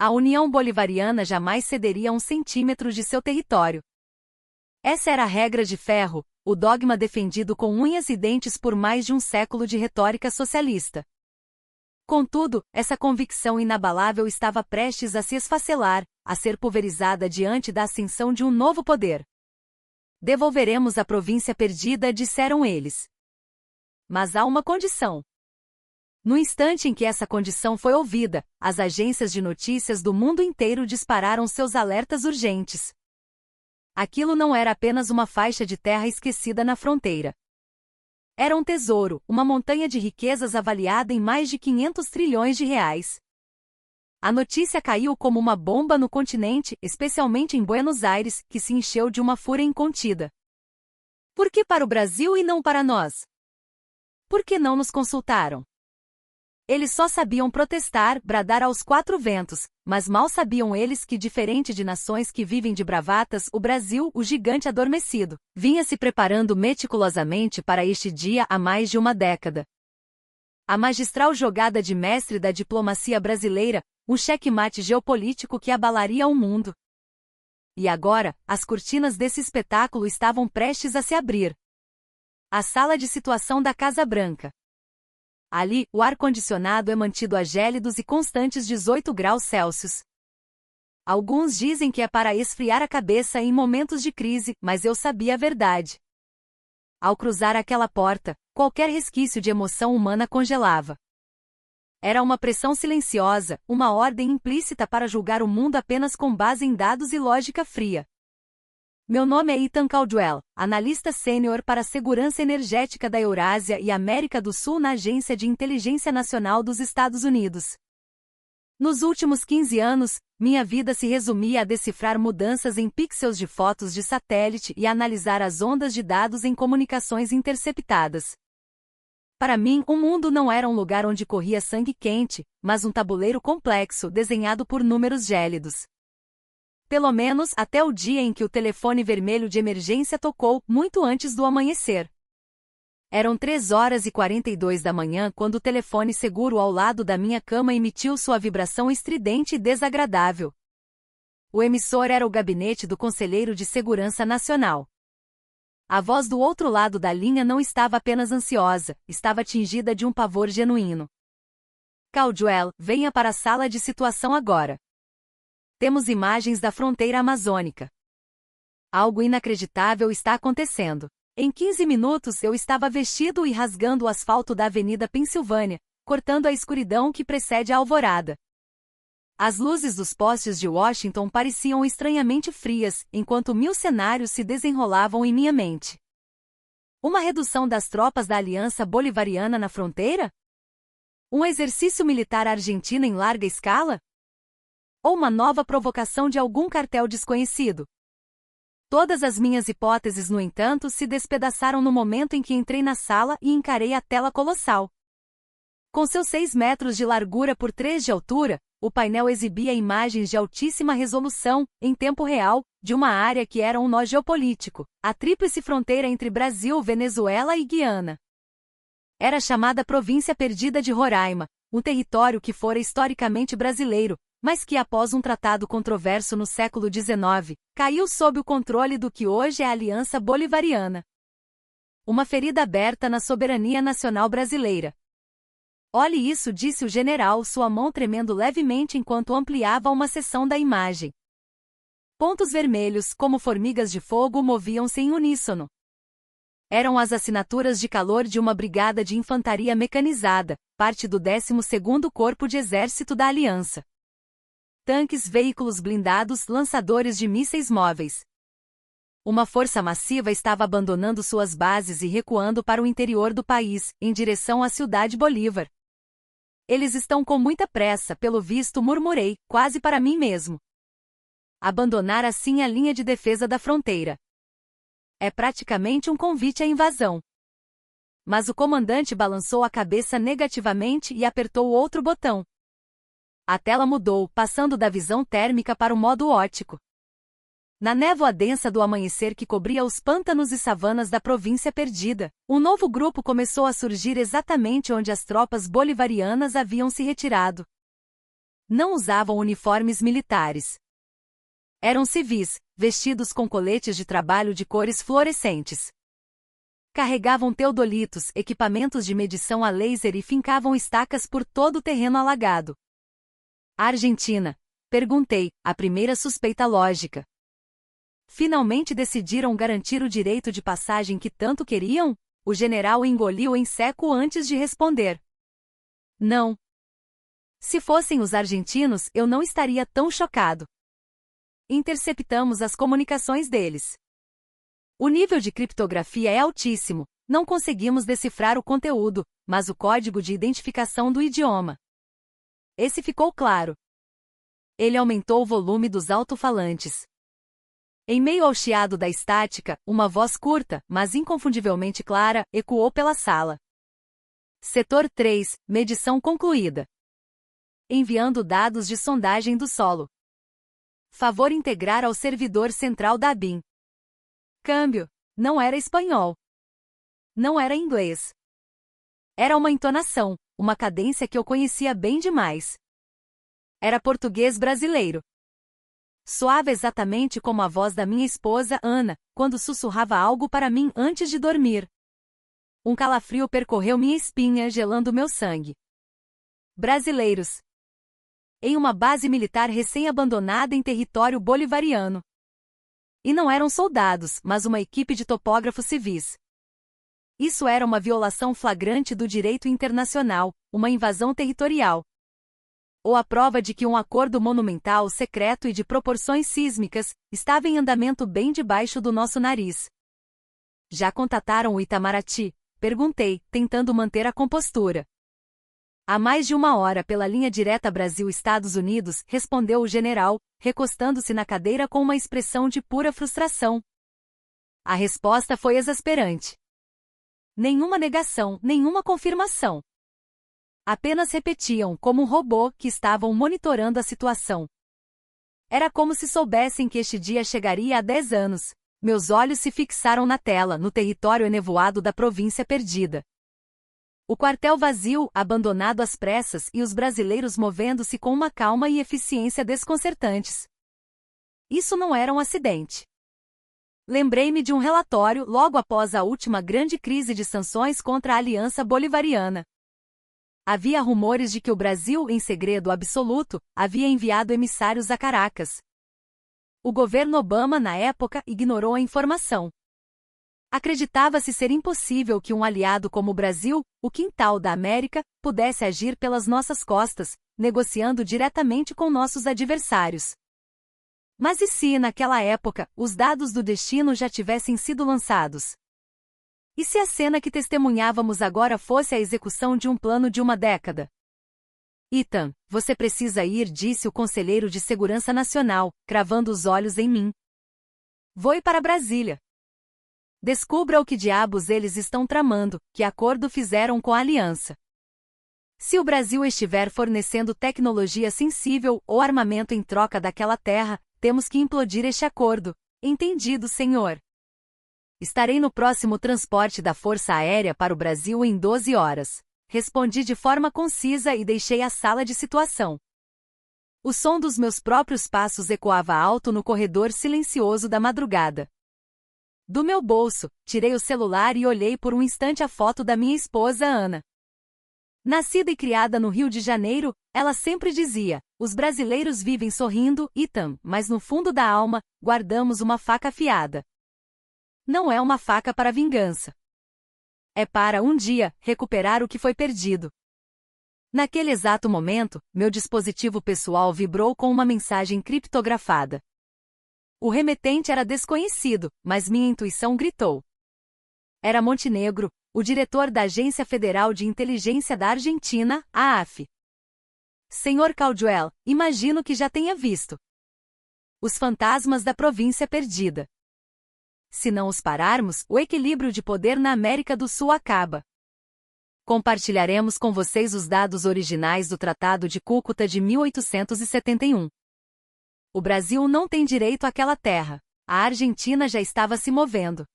A União Bolivariana jamais cederia 1 centímetro de seu território. Essa era a regra de ferro, o dogma defendido com unhas e dentes por mais de um século de retórica socialista. Contudo, essa convicção inabalável estava prestes a se esfacelar, a ser pulverizada diante da ascensão de um novo poder. Devolveremos a província perdida, disseram eles. Mas há uma condição. No instante em que essa condição foi ouvida, as agências de notícias do mundo inteiro dispararam seus alertas urgentes. Aquilo não era apenas uma faixa de terra esquecida na fronteira. Era um tesouro, uma montanha de riquezas avaliada em mais de 500 trilhões de reais. A notícia caiu como uma bomba no continente, especialmente em Buenos Aires, que se encheu de uma fúria incontida. Por que para o Brasil e não para nós? Por que não nos consultaram? Eles só sabiam protestar, bradar aos quatro ventos, mas mal sabiam eles que, diferente de nações que vivem de bravatas, o Brasil, o gigante adormecido, vinha se preparando meticulosamente para este dia há mais de uma década. A magistral jogada de mestre da diplomacia brasileira, um xeque-mate geopolítico que abalaria o mundo. E agora, as cortinas desse espetáculo estavam prestes a se abrir. A sala de situação da Casa Branca. Ali, o ar-condicionado é mantido a gélidos e constantes 18 graus Celsius. Alguns dizem que é para esfriar a cabeça em momentos de crise, mas eu sabia a verdade. Ao cruzar aquela porta, qualquer resquício de emoção humana congelava. Era uma pressão silenciosa, uma ordem implícita para julgar o mundo apenas com base em dados e lógica fria. Meu nome é Ethan Caldwell, analista sênior para a segurança energética da Eurásia e América do Sul na Agência de Inteligência Nacional dos Estados Unidos. Nos últimos 15 anos, minha vida se resumia a decifrar mudanças em pixels de fotos de satélite e analisar as ondas de dados em comunicações interceptadas. Para mim, o mundo não era um lugar onde corria sangue quente, mas um tabuleiro complexo desenhado por números gélidos. Pelo menos até o dia em que o telefone vermelho de emergência tocou, muito antes do amanhecer. Eram 3h42 da manhã quando o telefone seguro ao lado da minha cama emitiu sua vibração estridente e desagradável. O emissor era o gabinete do Conselheiro de Segurança Nacional. A voz do outro lado da linha não estava apenas ansiosa, estava tingida de um pavor genuíno. Caldwell, venha para a sala de situação agora. Temos imagens da fronteira amazônica. Algo inacreditável está acontecendo. Em 15 minutos eu estava vestido e rasgando o asfalto da Avenida Pensilvânia, cortando a escuridão que precede a alvorada. As luzes dos postes de Washington pareciam estranhamente frias, enquanto 1000 cenários se desenrolavam em minha mente. Uma redução das tropas da Aliança Bolivariana na fronteira? Um exercício militar argentino em larga escala? Ou uma nova provocação de algum cartel desconhecido? Todas as minhas hipóteses, no entanto, se despedaçaram no momento em que entrei na sala e encarei a tela colossal. Com seus 6 metros de largura por 3 de altura, o painel exibia imagens de altíssima resolução, em tempo real, de uma área que era um nó geopolítico, a tríplice fronteira entre Brasil, Venezuela e Guiana. Era chamada Província Perdida de Roraima, um território que fora historicamente brasileiro, mas que após um tratado controverso no século XIX, caiu sob o controle do que hoje é a Aliança Bolivariana. Uma ferida aberta na soberania nacional brasileira. Olhe isso, disse o general, sua mão tremendo levemente enquanto ampliava uma seção da imagem. Pontos vermelhos, como formigas de fogo, moviam-se em uníssono. Eram as assinaturas de calor de uma brigada de infantaria mecanizada, parte do 12º Corpo de Exército da Aliança. Tanques, veículos blindados, lançadores de mísseis móveis. Uma força massiva estava abandonando suas bases e recuando para o interior do país, em direção à Cidade Bolívar. Eles estão com muita pressa, pelo visto, murmurei, quase para mim mesmo. Abandonar assim a linha de defesa da fronteira. É praticamente um convite à invasão. Mas o comandante balançou a cabeça negativamente e apertou outro botão. A tela mudou, passando da visão térmica para o modo óptico. Na névoa densa do amanhecer que cobria os pântanos e savanas da província perdida, um novo grupo começou a surgir exatamente onde as tropas bolivarianas haviam se retirado. Não usavam uniformes militares. Eram civis, vestidos com coletes de trabalho de cores fluorescentes. Carregavam teodolitos, equipamentos de medição a laser e fincavam estacas por todo o terreno alagado. A Argentina? Perguntei, a primeira suspeita lógica. Finalmente decidiram garantir o direito de passagem que tanto queriam? O general engoliu em seco antes de responder. Não. Se fossem os argentinos, eu não estaria tão chocado. Interceptamos as comunicações deles. O nível de criptografia é altíssimo, não conseguimos decifrar o conteúdo, mas o código de identificação do idioma. Esse ficou claro. Ele aumentou o volume dos alto-falantes. Em meio ao chiado da estática, uma voz curta, mas inconfundivelmente clara, ecoou pela sala. Setor 3, medição concluída. Enviando dados de sondagem do solo. Favor integrar ao servidor central da ABIN. Câmbio. Não era espanhol. Não era inglês. Era uma entonação, uma cadência que eu conhecia bem demais. Era português brasileiro. Soava exatamente como a voz da minha esposa, Ana, quando sussurrava algo para mim antes de dormir. Um calafrio percorreu minha espinha, gelando meu sangue. Brasileiros. Em uma base militar recém-abandonada em território bolivariano. E não eram soldados, mas uma equipe de topógrafos civis. Isso era uma violação flagrante do direito internacional, uma invasão territorial. Ou a prova de que um acordo monumental, secreto e de proporções sísmicas, estava em andamento bem debaixo do nosso nariz. Já contataram o Itamaraty? Perguntei, tentando manter a compostura. Há mais de uma hora pela linha direta Brasil-Estados Unidos, respondeu o general, recostando-se na cadeira com uma expressão de pura frustração. A resposta foi exasperante. Nenhuma negação, nenhuma confirmação. Apenas repetiam, como um robô, que estavam monitorando a situação. Era como se soubessem que este dia chegaria há 10 anos. Meus olhos se fixaram na tela, no território enevoado da província perdida. O quartel vazio, abandonado às pressas e os brasileiros movendo-se com uma calma e eficiência desconcertantes. Isso não era um acidente. Lembrei-me de um relatório logo após a última grande crise de sanções contra a Aliança Bolivariana. Havia rumores de que o Brasil, em segredo absoluto, havia enviado emissários a Caracas. O governo Obama, na época, ignorou a informação. Acreditava-se ser impossível que um aliado como o Brasil, o quintal da América, pudesse agir pelas nossas costas, negociando diretamente com nossos adversários. Mas e se, naquela época, os dados do destino já tivessem sido lançados? E se a cena que testemunhávamos agora fosse a execução de um plano de uma década? Ethan, você precisa ir, disse o conselheiro de Segurança Nacional, cravando os olhos em mim. Vou para Brasília. Descubra o que diabos eles estão tramando, que acordo fizeram com a aliança. Se o Brasil estiver fornecendo tecnologia sensível ou armamento em troca daquela terra, temos que implodir este acordo. Entendido, senhor. Estarei no próximo transporte da Força Aérea para o Brasil em 12 horas. Respondi de forma concisa e deixei a sala de situação. O som dos meus próprios passos ecoava alto no corredor silencioso da madrugada. Do meu bolso, tirei o celular e olhei por um instante a foto da minha esposa Ana. Nascida e criada no Rio de Janeiro, ela sempre dizia, os brasileiros vivem sorrindo, Ethan, mas no fundo da alma, guardamos uma faca afiada. Não é uma faca para vingança. É para, um dia, recuperar o que foi perdido. Naquele exato momento, meu dispositivo pessoal vibrou com uma mensagem criptografada. O remetente era desconhecido, mas minha intuição gritou. Era Montenegro, o diretor da Agência Federal de Inteligência da Argentina, a AF. Senhor Caldwell, imagino que já tenha visto. Os fantasmas da província perdida. Se não os pararmos, o equilíbrio de poder na América do Sul acaba. Compartilharemos com vocês os dados originais do Tratado de Cúcuta de 1871. O Brasil não tem direito àquela terra. A Argentina já estava se movendo.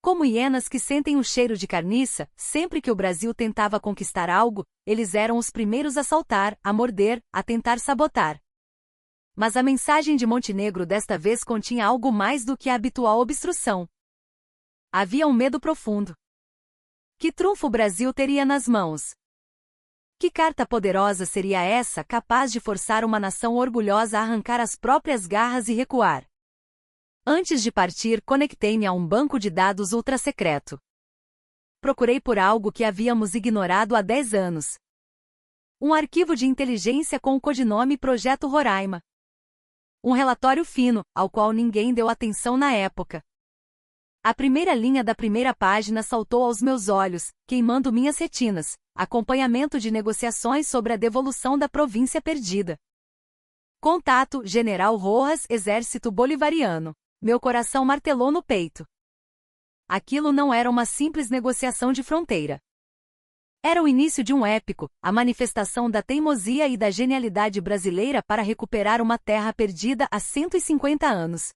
Como hienas que sentem o cheiro de carniça, sempre que o Brasil tentava conquistar algo, eles eram os primeiros a saltar, a morder, a tentar sabotar. Mas a mensagem de Montenegro desta vez continha algo mais do que a habitual obstrução. Havia um medo profundo. Que trunfo o Brasil teria nas mãos? Que carta poderosa seria essa capaz de forçar uma nação orgulhosa a arrancar as próprias garras e recuar? Antes de partir, conectei-me a um banco de dados ultra-secreto. Procurei por algo que havíamos ignorado há 10 anos. Um arquivo de inteligência com o codinome Projeto Roraima. Um relatório fino, ao qual ninguém deu atenção na época. A primeira linha da primeira página saltou aos meus olhos, queimando minhas retinas. Acompanhamento de negociações sobre a devolução da província perdida. Contato, General Rojas, Exército Bolivariano. Meu coração martelou no peito. Aquilo não era uma simples negociação de fronteira. Era o início de um épico, a manifestação da teimosia e da genialidade brasileira para recuperar uma terra perdida há 150 anos.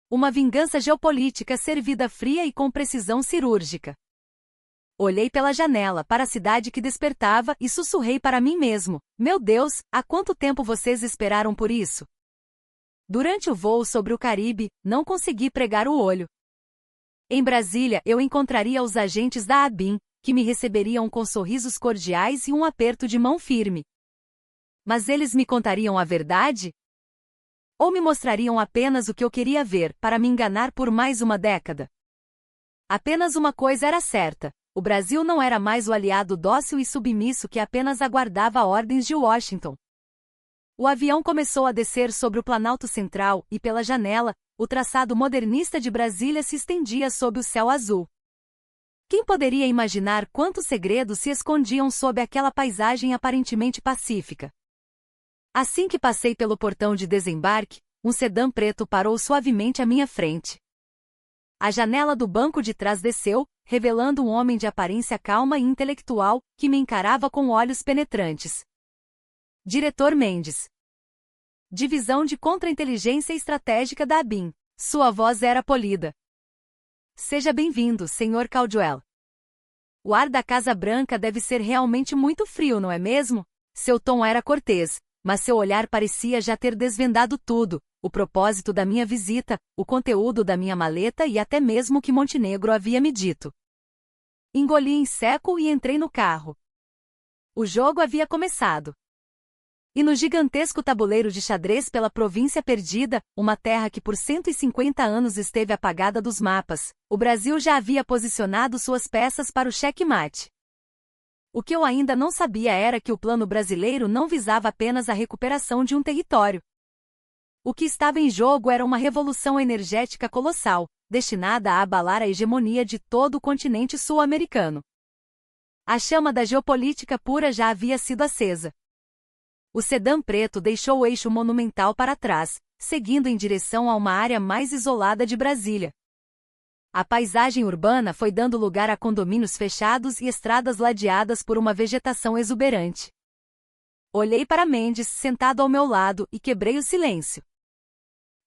Uma vingança geopolítica servida fria e com precisão cirúrgica. Olhei pela janela para a cidade que despertava e sussurrei para mim mesmo: meu Deus, há quanto tempo vocês esperaram por isso? Durante o voo sobre o Caribe, não consegui pregar o olho. Em Brasília, eu encontraria os agentes da ABIN, que me receberiam com sorrisos cordiais e um aperto de mão firme. Mas eles me contariam a verdade? Ou me mostrariam apenas o que eu queria ver, para me enganar por mais uma década? Apenas uma coisa era certa: o Brasil não era mais o aliado dócil e submisso que apenas aguardava ordens de Washington. O avião começou a descer sobre o Planalto Central e, pela janela, o traçado modernista de Brasília se estendia sob o céu azul. Quem poderia imaginar quantos segredos se escondiam sob aquela paisagem aparentemente pacífica? Assim que passei pelo portão de desembarque, um sedã preto parou suavemente à minha frente. A janela do banco de trás desceu, revelando um homem de aparência calma e intelectual, que me encarava com olhos penetrantes. Diretor Mendes. Divisão de Contra-Inteligência Estratégica da ABIN. Sua voz era polida. Seja bem-vindo, Sr. Caldwell. O ar da Casa Branca deve ser realmente muito frio, não é mesmo? Seu tom era cortês, mas seu olhar parecia já ter desvendado tudo: o propósito da minha visita, o conteúdo da minha maleta e até mesmo o que Montenegro havia me dito. Engoli em seco e entrei no carro. O jogo havia começado. E no gigantesco tabuleiro de xadrez pela província perdida, uma terra que por 150 anos esteve apagada dos mapas, o Brasil já havia posicionado suas peças para o xeque-mate. O que eu ainda não sabia era que o plano brasileiro não visava apenas a recuperação de um território. O que estava em jogo era uma revolução energética colossal, destinada a abalar a hegemonia de todo o continente sul-americano. A chama da geopolítica pura já havia sido acesa. O sedã preto deixou o eixo monumental para trás, seguindo em direção a uma área mais isolada de Brasília. A paisagem urbana foi dando lugar a condomínios fechados e estradas ladeadas por uma vegetação exuberante. Olhei para Mendes, sentado ao meu lado, e quebrei o silêncio.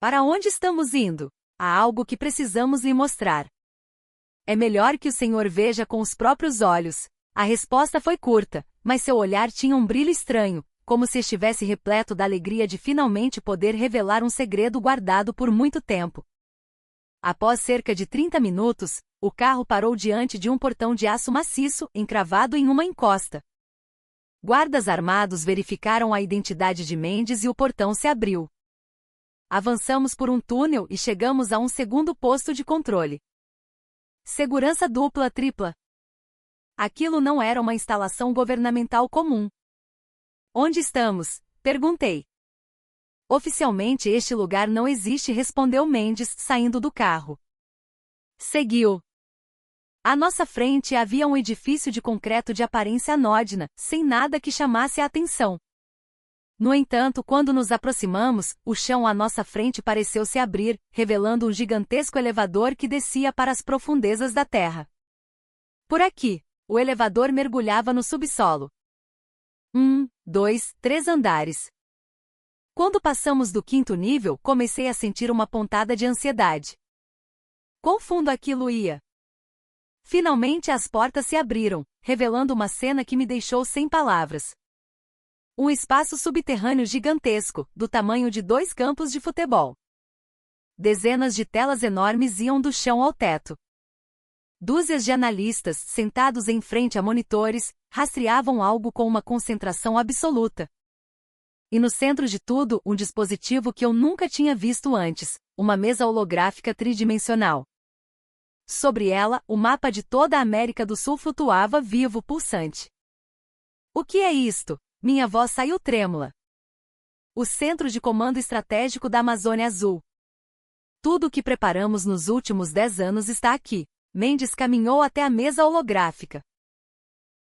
Para onde estamos indo? Há algo que precisamos lhe mostrar. É melhor que o senhor veja com os próprios olhos. A resposta foi curta, mas seu olhar tinha um brilho estranho, como se estivesse repleto da alegria de finalmente poder revelar um segredo guardado por muito tempo. Após cerca de 30 minutos, o carro parou diante de um portão de aço maciço, encravado em uma encosta. Guardas armados verificaram a identidade de Mendes e o portão se abriu. Avançamos por um túnel e chegamos a um segundo posto de controle. Segurança dupla, tripla. Aquilo não era uma instalação governamental comum. Onde estamos? Perguntei. Oficialmente este lugar não existe, respondeu Mendes, saindo do carro. Seguiu. À nossa frente havia um edifício de concreto de aparência anódina, sem nada que chamasse a atenção. No entanto, quando nos aproximamos, o chão à nossa frente pareceu se abrir, revelando um gigantesco elevador que descia para as profundezas da terra. Por aqui, o elevador mergulhava no subsolo. 1, 2, 3 andares. Quando passamos do 5º nível, comecei a sentir uma pontada de ansiedade. Quão fundo aquilo ia? Finalmente as portas se abriram, revelando uma cena que me deixou sem palavras. Um espaço subterrâneo gigantesco, do tamanho de 2 campos de futebol. Dezenas de telas enormes iam do chão ao teto. Dúzias de analistas, sentados em frente a monitores, rastreavam algo com uma concentração absoluta. E no centro de tudo, um dispositivo que eu nunca tinha visto antes, uma mesa holográfica tridimensional. Sobre ela, o mapa de toda a América do Sul flutuava vivo, pulsante. O que é isto? Minha voz saiu trêmula. O Centro de Comando Estratégico da Amazônia Azul. Tudo o que preparamos nos últimos 10 anos está aqui. Mendes caminhou até a mesa holográfica.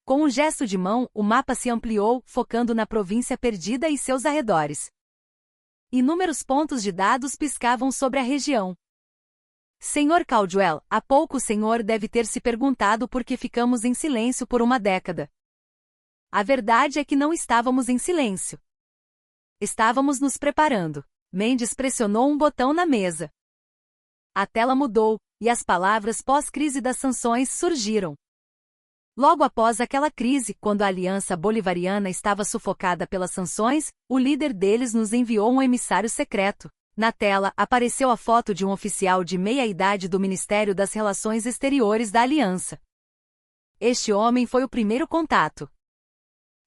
Com um gesto de mão, o mapa se ampliou, focando na província perdida e seus arredores. Inúmeros pontos de dados piscavam sobre a região. Senhor Caldwell, há pouco o senhor deve ter se perguntado por que ficamos em silêncio por uma década. A verdade é que não estávamos em silêncio. Estávamos nos preparando. Mendes pressionou um botão na mesa. A tela mudou, e as palavras pós-crise das sanções surgiram. Logo após aquela crise, quando a Aliança Bolivariana estava sufocada pelas sanções, o líder deles nos enviou um emissário secreto. Na tela, apareceu a foto de um oficial de meia-idade do Ministério das Relações Exteriores da Aliança. Este homem foi o primeiro contato.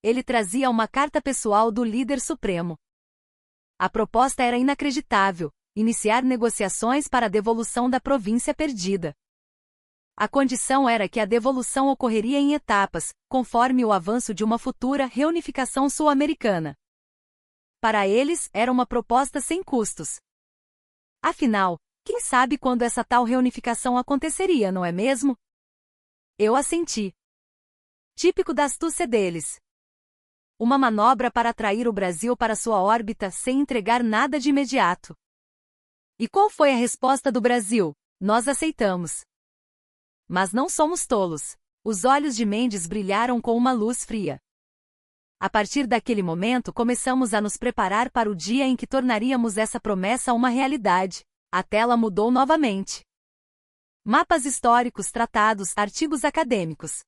Ele trazia uma carta pessoal do líder supremo. A proposta era inacreditável: iniciar negociações para a devolução da província perdida. A condição era que a devolução ocorreria em etapas, conforme o avanço de uma futura reunificação sul-americana. Para eles, era uma proposta sem custos. Afinal, quem sabe quando essa tal reunificação aconteceria, não é mesmo? Eu assenti. Típico da astúcia deles. Uma manobra para atrair o Brasil para sua órbita sem entregar nada de imediato. E qual foi a resposta do Brasil? Nós aceitamos. Mas não somos tolos. Os olhos de Mendes brilharam com uma luz fria. A partir daquele momento começamos a nos preparar para o dia em que tornaríamos essa promessa uma realidade. A tela mudou novamente. Mapas históricos, tratados, artigos acadêmicos.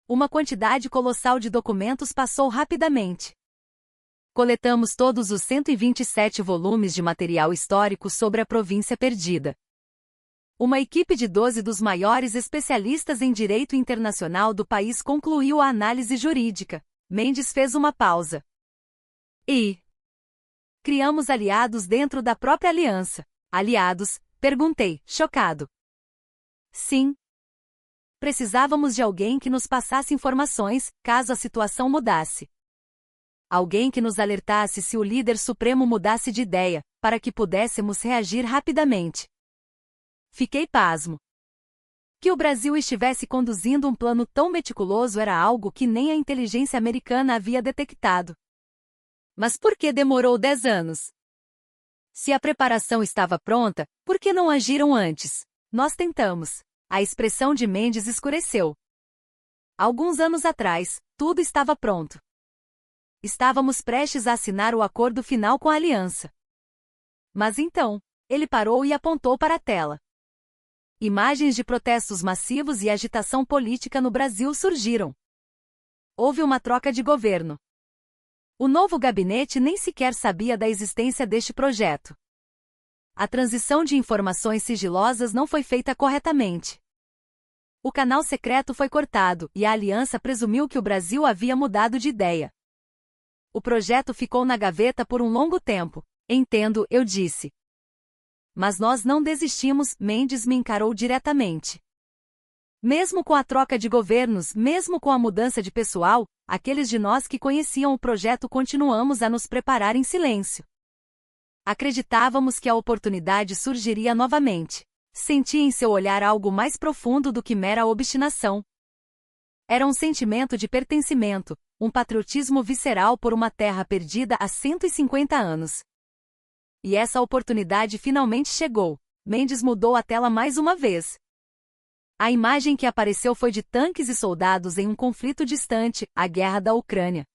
Uma quantidade colossal de documentos passou rapidamente. Coletamos todos os 127 volumes de material histórico sobre a província perdida. Uma equipe de 12 dos maiores especialistas em direito internacional do país concluiu a análise jurídica. Mendes fez uma pausa. E criamos aliados dentro da própria aliança. Aliados? Perguntei, chocado. Sim. Precisávamos de alguém que nos passasse informações, caso a situação mudasse. Alguém que nos alertasse se o líder supremo mudasse de ideia, para que pudéssemos reagir rapidamente. Fiquei pasmo. Que o Brasil estivesse conduzindo um plano tão meticuloso era algo que nem a inteligência americana havia detectado. Mas por que demorou 10 anos? Se a preparação estava pronta, por que não agiram antes? Nós tentamos. A expressão de Mendes escureceu. Alguns anos atrás, tudo estava pronto. Estávamos prestes a assinar o acordo final com a aliança. Mas então, ele parou e apontou para a tela. Imagens de protestos massivos e agitação política no Brasil surgiram. Houve uma troca de governo. O novo gabinete nem sequer sabia da existência deste projeto. A transição de informações sigilosas não foi feita corretamente. O canal secreto foi cortado e a aliança presumiu que o Brasil havia mudado de ideia. O projeto ficou na gaveta por um longo tempo. Entendo, eu disse. Mas nós não desistimos, Mendes me encarou diretamente. Mesmo com a troca de governos, mesmo com a mudança de pessoal, aqueles de nós que conheciam o projeto continuamos a nos preparar em silêncio. Acreditávamos que a oportunidade surgiria novamente. Senti em seu olhar algo mais profundo do que mera obstinação. Era um sentimento de pertencimento, um patriotismo visceral por uma terra perdida há 150 anos. E essa oportunidade finalmente chegou. Mendes mudou a tela mais uma vez. A imagem que apareceu foi de tanques e soldados em um conflito distante, a guerra da Ucrânia.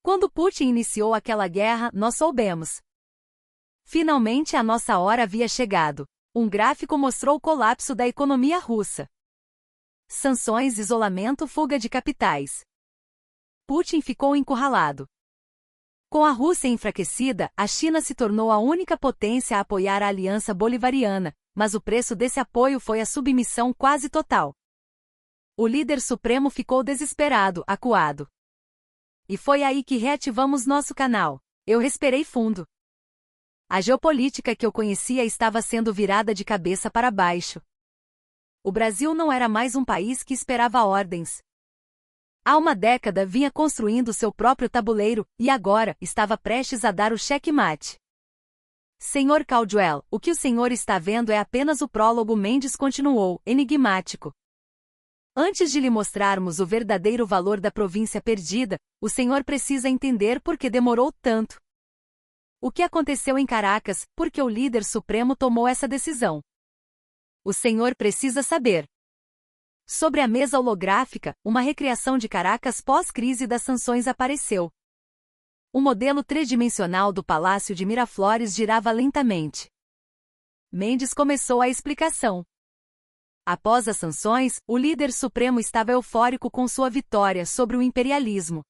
Quando Putin iniciou aquela guerra, nós soubemos. Finalmente a nossa hora havia chegado. Um gráfico mostrou o colapso da economia russa. Sanções, isolamento, fuga de capitais. Putin ficou encurralado. Com a Rússia enfraquecida, a China se tornou a única potência a apoiar a Aliança Bolivariana, mas o preço desse apoio foi a submissão quase total. O líder supremo ficou desesperado, acuado. E foi aí que reativamos nosso canal. Eu respirei fundo. A geopolítica que eu conhecia estava sendo virada de cabeça para baixo. O Brasil não era mais um país que esperava ordens. Há uma década vinha construindo seu próprio tabuleiro, e agora estava prestes a dar o checkmate. Senhor Caldwell, o que o senhor está vendo é apenas o prólogo. Mendes continuou, enigmático. Antes de lhe mostrarmos o verdadeiro valor da província perdida, o senhor precisa entender por que demorou tanto. O que aconteceu em Caracas, por que o líder supremo tomou essa decisão? O senhor precisa saber. Sobre a mesa holográfica, uma recriação de Caracas pós-crise das sanções apareceu. O modelo tridimensional do Palácio de Miraflores girava lentamente. Mendes começou a explicação. Após as sanções, o líder supremo estava eufórico com sua vitória sobre o imperialismo.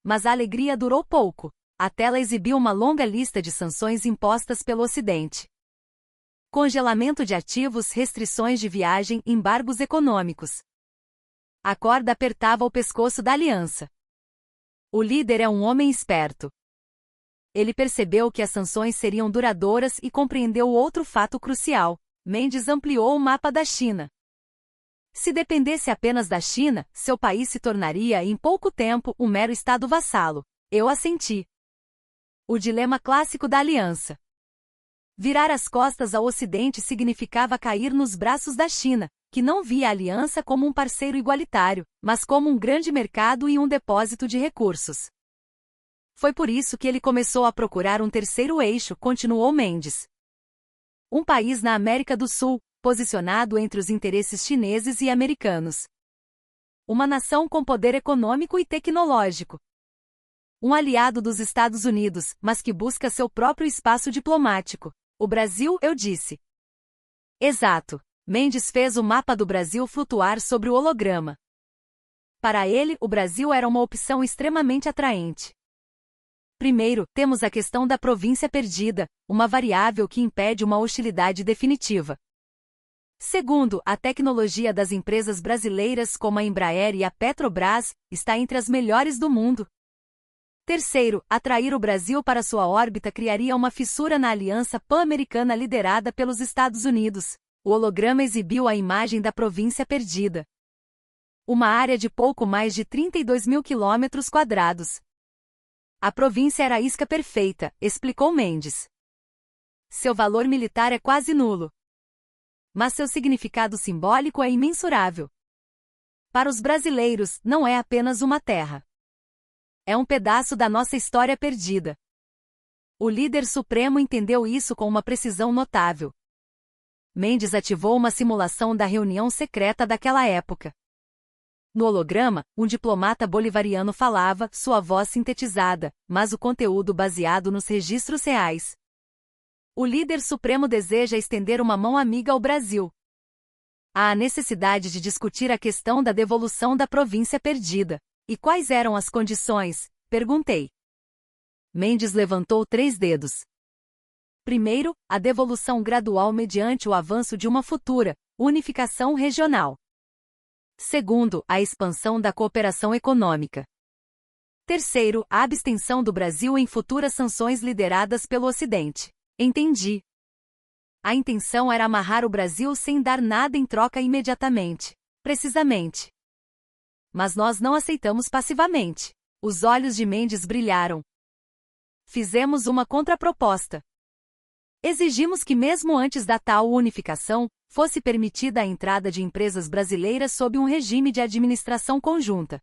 Mas a alegria durou pouco. A tela exibiu uma longa lista de sanções impostas pelo Ocidente. Congelamento de ativos, restrições de viagem, embargos econômicos. A corda apertava o pescoço da aliança. O líder é um homem esperto. Ele percebeu que as sanções seriam duradouras e compreendeu outro fato crucial. Mendes ampliou o mapa da China. Se dependesse apenas da China, seu país se tornaria, em pouco tempo, um mero estado vassalo. Eu assenti. O dilema clássico da aliança. Virar as costas ao Ocidente significava cair nos braços da China, que não via a aliança como um parceiro igualitário, mas como um grande mercado e um depósito de recursos. Foi por isso que ele começou a procurar um terceiro eixo, continuou Mendes. Um país na América do Sul, posicionado entre os interesses chineses e americanos. Uma nação com poder econômico e tecnológico. Um aliado dos Estados Unidos, mas que busca seu próprio espaço diplomático. O Brasil, eu disse. Exato. Mendes fez o mapa do Brasil flutuar sobre o holograma. Para ele, o Brasil era uma opção extremamente atraente. Primeiro, temos a questão da província perdida, uma variável que impede uma hostilidade definitiva. Segundo, a tecnologia das empresas brasileiras como a Embraer e a Petrobras está entre as melhores do mundo. Terceiro, atrair o Brasil para sua órbita criaria uma fissura na aliança pan-americana liderada pelos Estados Unidos. O holograma exibiu a imagem da província perdida. Uma área de pouco mais de 32 mil quilômetros quadrados. A província era a isca perfeita, explicou Mendes. Seu valor militar é quase nulo. Mas seu significado simbólico é imensurável. Para os brasileiros, não é apenas uma terra. É um pedaço da nossa história perdida. O líder supremo entendeu isso com uma precisão notável. Mendes ativou uma simulação da reunião secreta daquela época. No holograma, um diplomata bolivariano falava, sua voz sintetizada, mas o conteúdo baseado nos registros reais. O líder supremo deseja estender uma mão amiga ao Brasil. Há a necessidade de discutir a questão da devolução da província perdida. E quais eram as condições? Perguntei. Mendes levantou 3 dedos. Primeiro, a devolução gradual mediante o avanço de uma futura unificação regional. Segundo, a expansão da cooperação econômica. Terceiro, a abstenção do Brasil em futuras sanções lideradas pelo Ocidente. Entendi. A intenção era amarrar o Brasil sem dar nada em troca imediatamente. Precisamente. Mas nós não aceitamos passivamente. Os olhos de Mendes brilharam. Fizemos uma contraproposta. Exigimos que mesmo antes da tal unificação, fosse permitida a entrada de empresas brasileiras sob um regime de administração conjunta.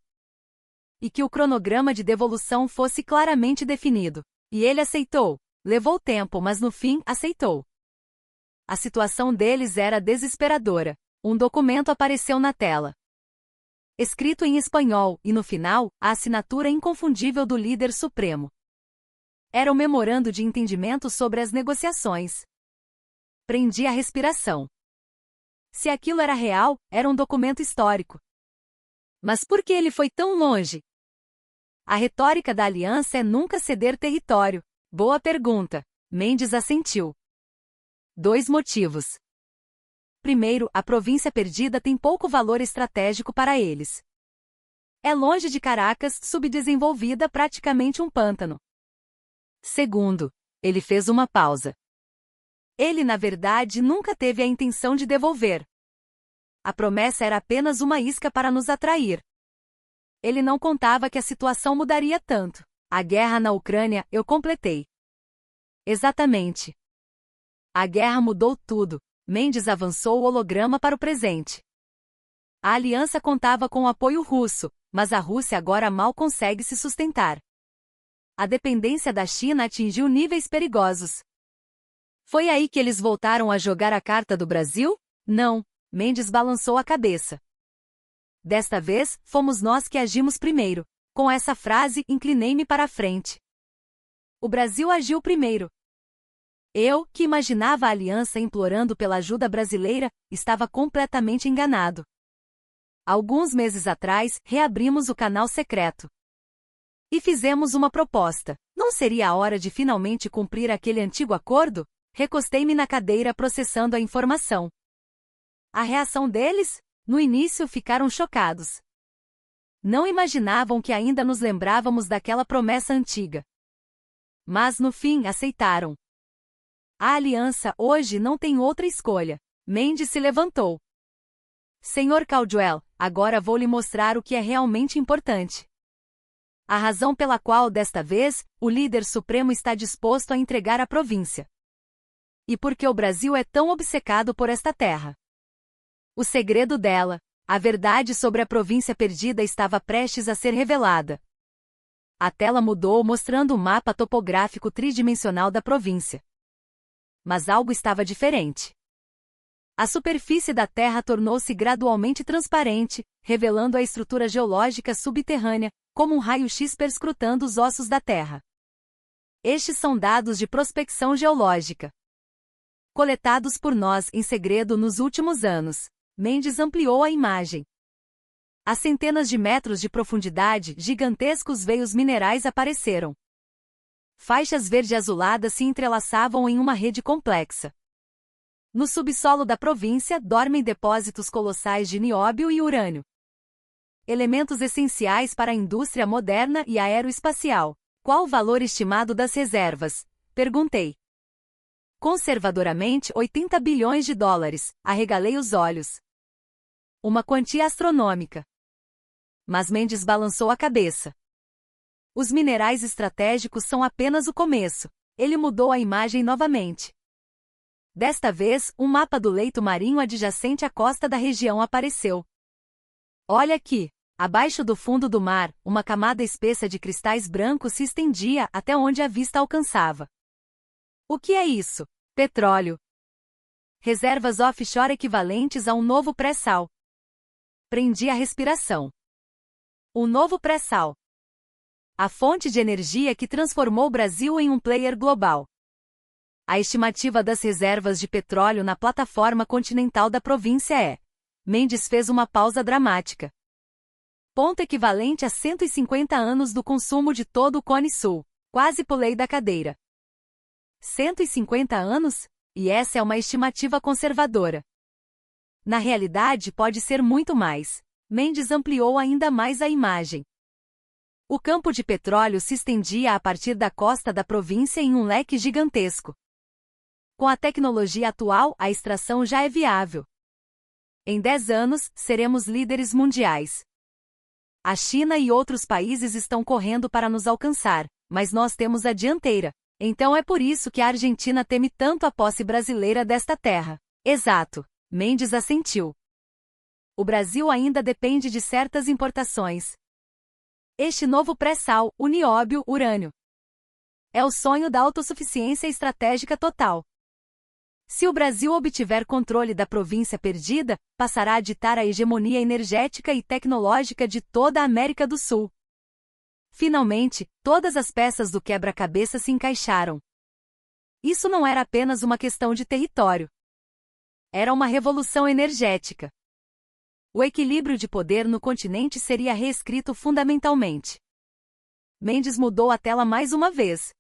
E que o cronograma de devolução fosse claramente definido. E ele aceitou. Levou tempo, mas no fim, aceitou. A situação deles era desesperadora. Um documento apareceu na tela. Escrito em espanhol, e no final, a assinatura inconfundível do líder supremo. Era o memorando de entendimento sobre as negociações. Prendi a respiração. Se aquilo era real, era um documento histórico. Mas por que ele foi tão longe? A retórica da aliança é nunca ceder território. Boa pergunta. Mendes assentiu. 2 motivos. Primeiro, a província perdida tem pouco valor estratégico para eles. É longe de Caracas, subdesenvolvida, praticamente um pântano. Segundo, ele fez uma pausa. Ele, na verdade, nunca teve a intenção de devolver. A promessa era apenas uma isca para nos atrair. Ele não contava que a situação mudaria tanto. A guerra na Ucrânia, eu completei. Exatamente. A guerra mudou tudo. Mendes avançou o holograma para o presente. A aliança contava com o apoio russo, mas a Rússia agora mal consegue se sustentar. A dependência da China atingiu níveis perigosos. Foi aí que eles voltaram a jogar a carta do Brasil? Não, Mendes balançou a cabeça. Desta vez, fomos nós que agimos primeiro. Com essa frase, inclinei-me para a frente. O Brasil agiu primeiro. Eu, que imaginava a aliança implorando pela ajuda brasileira, estava completamente enganado. Alguns meses atrás, reabrimos o canal secreto. E fizemos uma proposta. Não seria a hora de finalmente cumprir aquele antigo acordo? Recostei-me na cadeira processando a informação. A reação deles? No início ficaram chocados. Não imaginavam que ainda nos lembrávamos daquela promessa antiga. Mas no fim aceitaram. A aliança hoje não tem outra escolha. Mendes se levantou. Senhor Caldwell, agora vou lhe mostrar o que é realmente importante. A razão pela qual, desta vez, o líder supremo está disposto a entregar a província. E por que o Brasil é tão obcecado por esta terra. O segredo dela, a verdade sobre a província perdida estava prestes a ser revelada. A tela mudou mostrando o mapa topográfico tridimensional da província. Mas algo estava diferente. A superfície da Terra tornou-se gradualmente transparente, revelando a estrutura geológica subterrânea, como um raio-x perscrutando os ossos da Terra. Estes são dados de prospecção geológica, coletados por nós em segredo nos últimos anos. Mendes ampliou a imagem. A centenas de metros de profundidade, gigantescos veios minerais apareceram. Faixas verde-azuladas se entrelaçavam em uma rede complexa. No subsolo da província dormem depósitos colossais de nióbio e urânio. Elementos essenciais para a indústria moderna e aeroespacial. Qual o valor estimado das reservas? Perguntei. Conservadoramente, 80 bilhões de dólares. Arregalei os olhos. Uma quantia astronômica. Mas Mendes balançou a cabeça. Os minerais estratégicos são apenas o começo. Ele mudou a imagem novamente. Desta vez, um mapa do leito marinho adjacente à costa da região apareceu. Olha aqui. Abaixo do fundo do mar, uma camada espessa de cristais brancos se estendia até onde a vista alcançava. O que é isso? Petróleo. Reservas offshore equivalentes a um novo pré-sal. Prendi a respiração. Um novo pré-sal. A fonte de energia que transformou o Brasil em um player global. A estimativa das reservas de petróleo na plataforma continental da província é. Mendes fez uma pausa dramática. Ponto equivalente a 150 anos do consumo de todo o Cone Sul. Quase pulei da cadeira. 150 anos? E essa é uma estimativa conservadora. Na realidade, pode ser muito mais. Mendes ampliou ainda mais a imagem. O campo de petróleo se estendia a partir da costa da província em um leque gigantesco. Com a tecnologia atual, a extração já é viável. Em 10 anos, seremos líderes mundiais. A China e outros países estão correndo para nos alcançar, mas nós temos a dianteira. Então é por isso que a Argentina teme tanto a posse brasileira desta terra. Exato. Mendes assentiu. O Brasil ainda depende de certas importações. Este novo pré-sal, o nióbio, urânio. É o sonho da autossuficiência estratégica total. Se o Brasil obtiver controle da província perdida, passará a ditar a hegemonia energética e tecnológica de toda a América do Sul. Finalmente, todas as peças do quebra-cabeça se encaixaram. Isso não era apenas uma questão de território. Era uma revolução energética. O equilíbrio de poder no continente seria reescrito fundamentalmente. Mendes mudou a tela mais uma vez.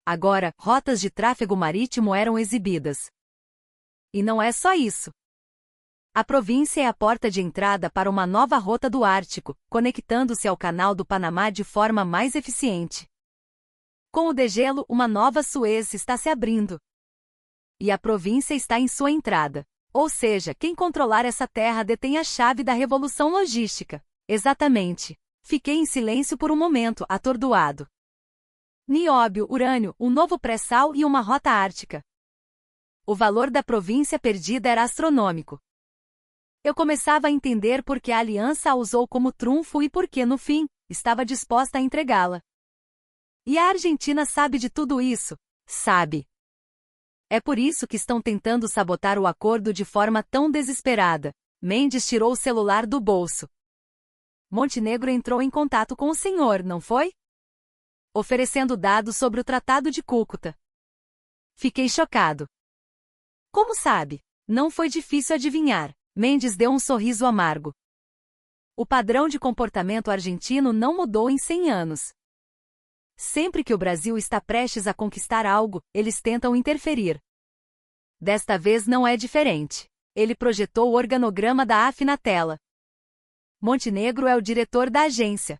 Agora, rotas de tráfego marítimo eram exibidas. E não é só isso. A província é a porta de entrada para uma nova rota do Ártico, conectando-se ao Canal do Panamá de forma mais eficiente. Com o degelo, uma nova Suez está se abrindo. E a província está em sua entrada. Ou seja, quem controlar essa terra detém a chave da revolução logística. Exatamente. Fiquei em silêncio por um momento, atordoado. Nióbio, urânio, um novo pré-sal e uma rota ártica. O valor da província perdida era astronômico. Eu começava a entender por que a aliança a usou como trunfo e por que, no fim, estava disposta a entregá-la. E a Argentina sabe de tudo isso? Sabe. É por isso que estão tentando sabotar o acordo de forma tão desesperada. Mendes tirou o celular do bolso. Montenegro entrou em contato com o senhor, não foi? Oferecendo dados sobre o Tratado de Cúcuta. Fiquei chocado. Como sabe? Não foi difícil adivinhar. Mendes deu um sorriso amargo. O padrão de comportamento argentino não mudou em 100 anos. Sempre que o Brasil está prestes a conquistar algo, eles tentam interferir. Desta vez não é diferente. Ele projetou o organograma da AF na tela. Montenegro é o diretor da agência.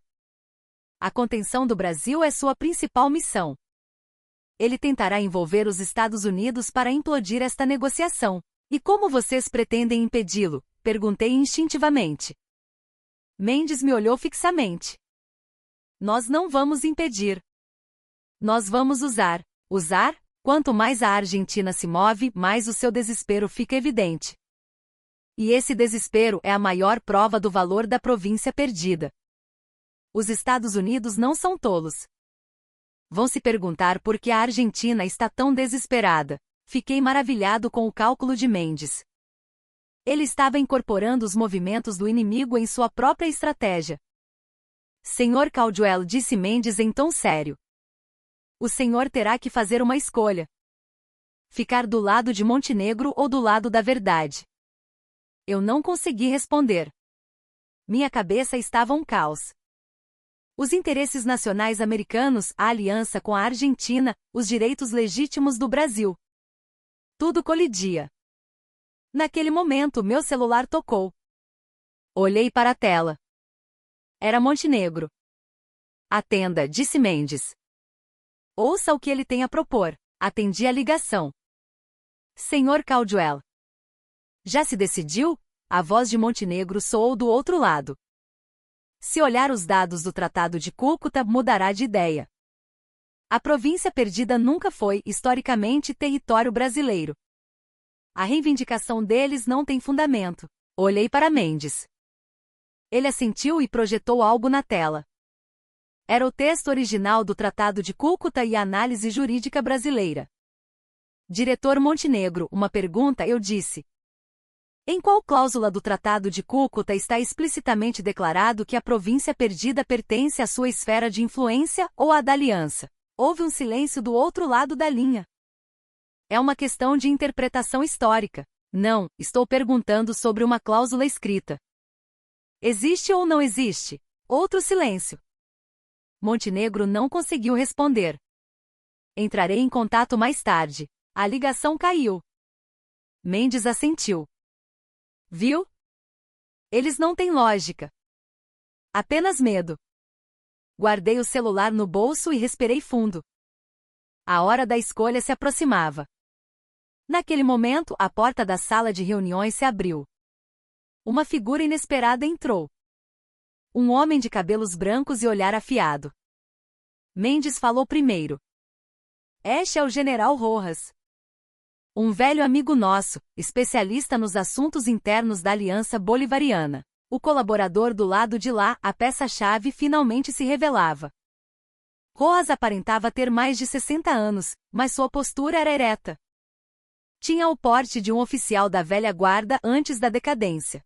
A contenção do Brasil é sua principal missão. Ele tentará envolver os Estados Unidos para implodir esta negociação. E como vocês pretendem impedi-lo? Perguntei instintivamente. Mendes me olhou fixamente. Nós não vamos impedir. Nós vamos usar. Usar? Quanto mais a Argentina se move, mais o seu desespero fica evidente. E esse desespero é a maior prova do valor da província perdida. Os Estados Unidos não são tolos. Vão se perguntar por que a Argentina está tão desesperada. Fiquei maravilhado com o cálculo de Mendes. Ele estava incorporando os movimentos do inimigo em sua própria estratégia. Senhor Caldwell, disse Mendes em tom sério. O senhor terá que fazer uma escolha. Ficar do lado de Montenegro ou do lado da verdade? Eu não consegui responder. Minha cabeça estava um caos. Os interesses nacionais americanos, a aliança com a Argentina, os direitos legítimos do Brasil. Tudo colidia. Naquele momento, meu celular tocou. Olhei para a tela. Era Montenegro. Atenda, disse Mendes. Ouça o que ele tem a propor. Atendi a ligação. Senhor Caldwell. Já se decidiu? A voz de Montenegro soou do outro lado. Se olhar os dados do Tratado de Cúcuta, mudará de ideia. A província perdida nunca foi, historicamente, território brasileiro. A reivindicação deles não tem fundamento. Olhei para Mendes. Ele assentiu e projetou algo na tela. Era o texto original do Tratado de Cúcuta e a análise jurídica brasileira. Diretor Montenegro, uma pergunta, eu disse. Em qual cláusula do Tratado de Cúcuta está explicitamente declarado que a província perdida pertence à sua esfera de influência ou à da aliança? Houve um silêncio do outro lado da linha. É uma questão de interpretação histórica. Não, estou perguntando sobre uma cláusula escrita. Existe ou não existe? Outro silêncio. Montenegro não conseguiu responder. Entrarei em contato mais tarde. A ligação caiu. Mendes assentiu. Viu? Eles não têm lógica. Apenas medo. Guardei o celular no bolso e respirei fundo. A hora da escolha se aproximava. Naquele momento, a porta da sala de reuniões se abriu. Uma figura inesperada entrou. Um homem de cabelos brancos e olhar afiado. Mendes falou primeiro. Este é o General Rojas. Um velho amigo nosso, especialista nos assuntos internos da Aliança Bolivariana. O colaborador do lado de lá, a peça-chave, finalmente se revelava. Rojas aparentava ter mais de 60 anos, mas sua postura era ereta. Tinha o porte de um oficial da velha guarda antes da decadência.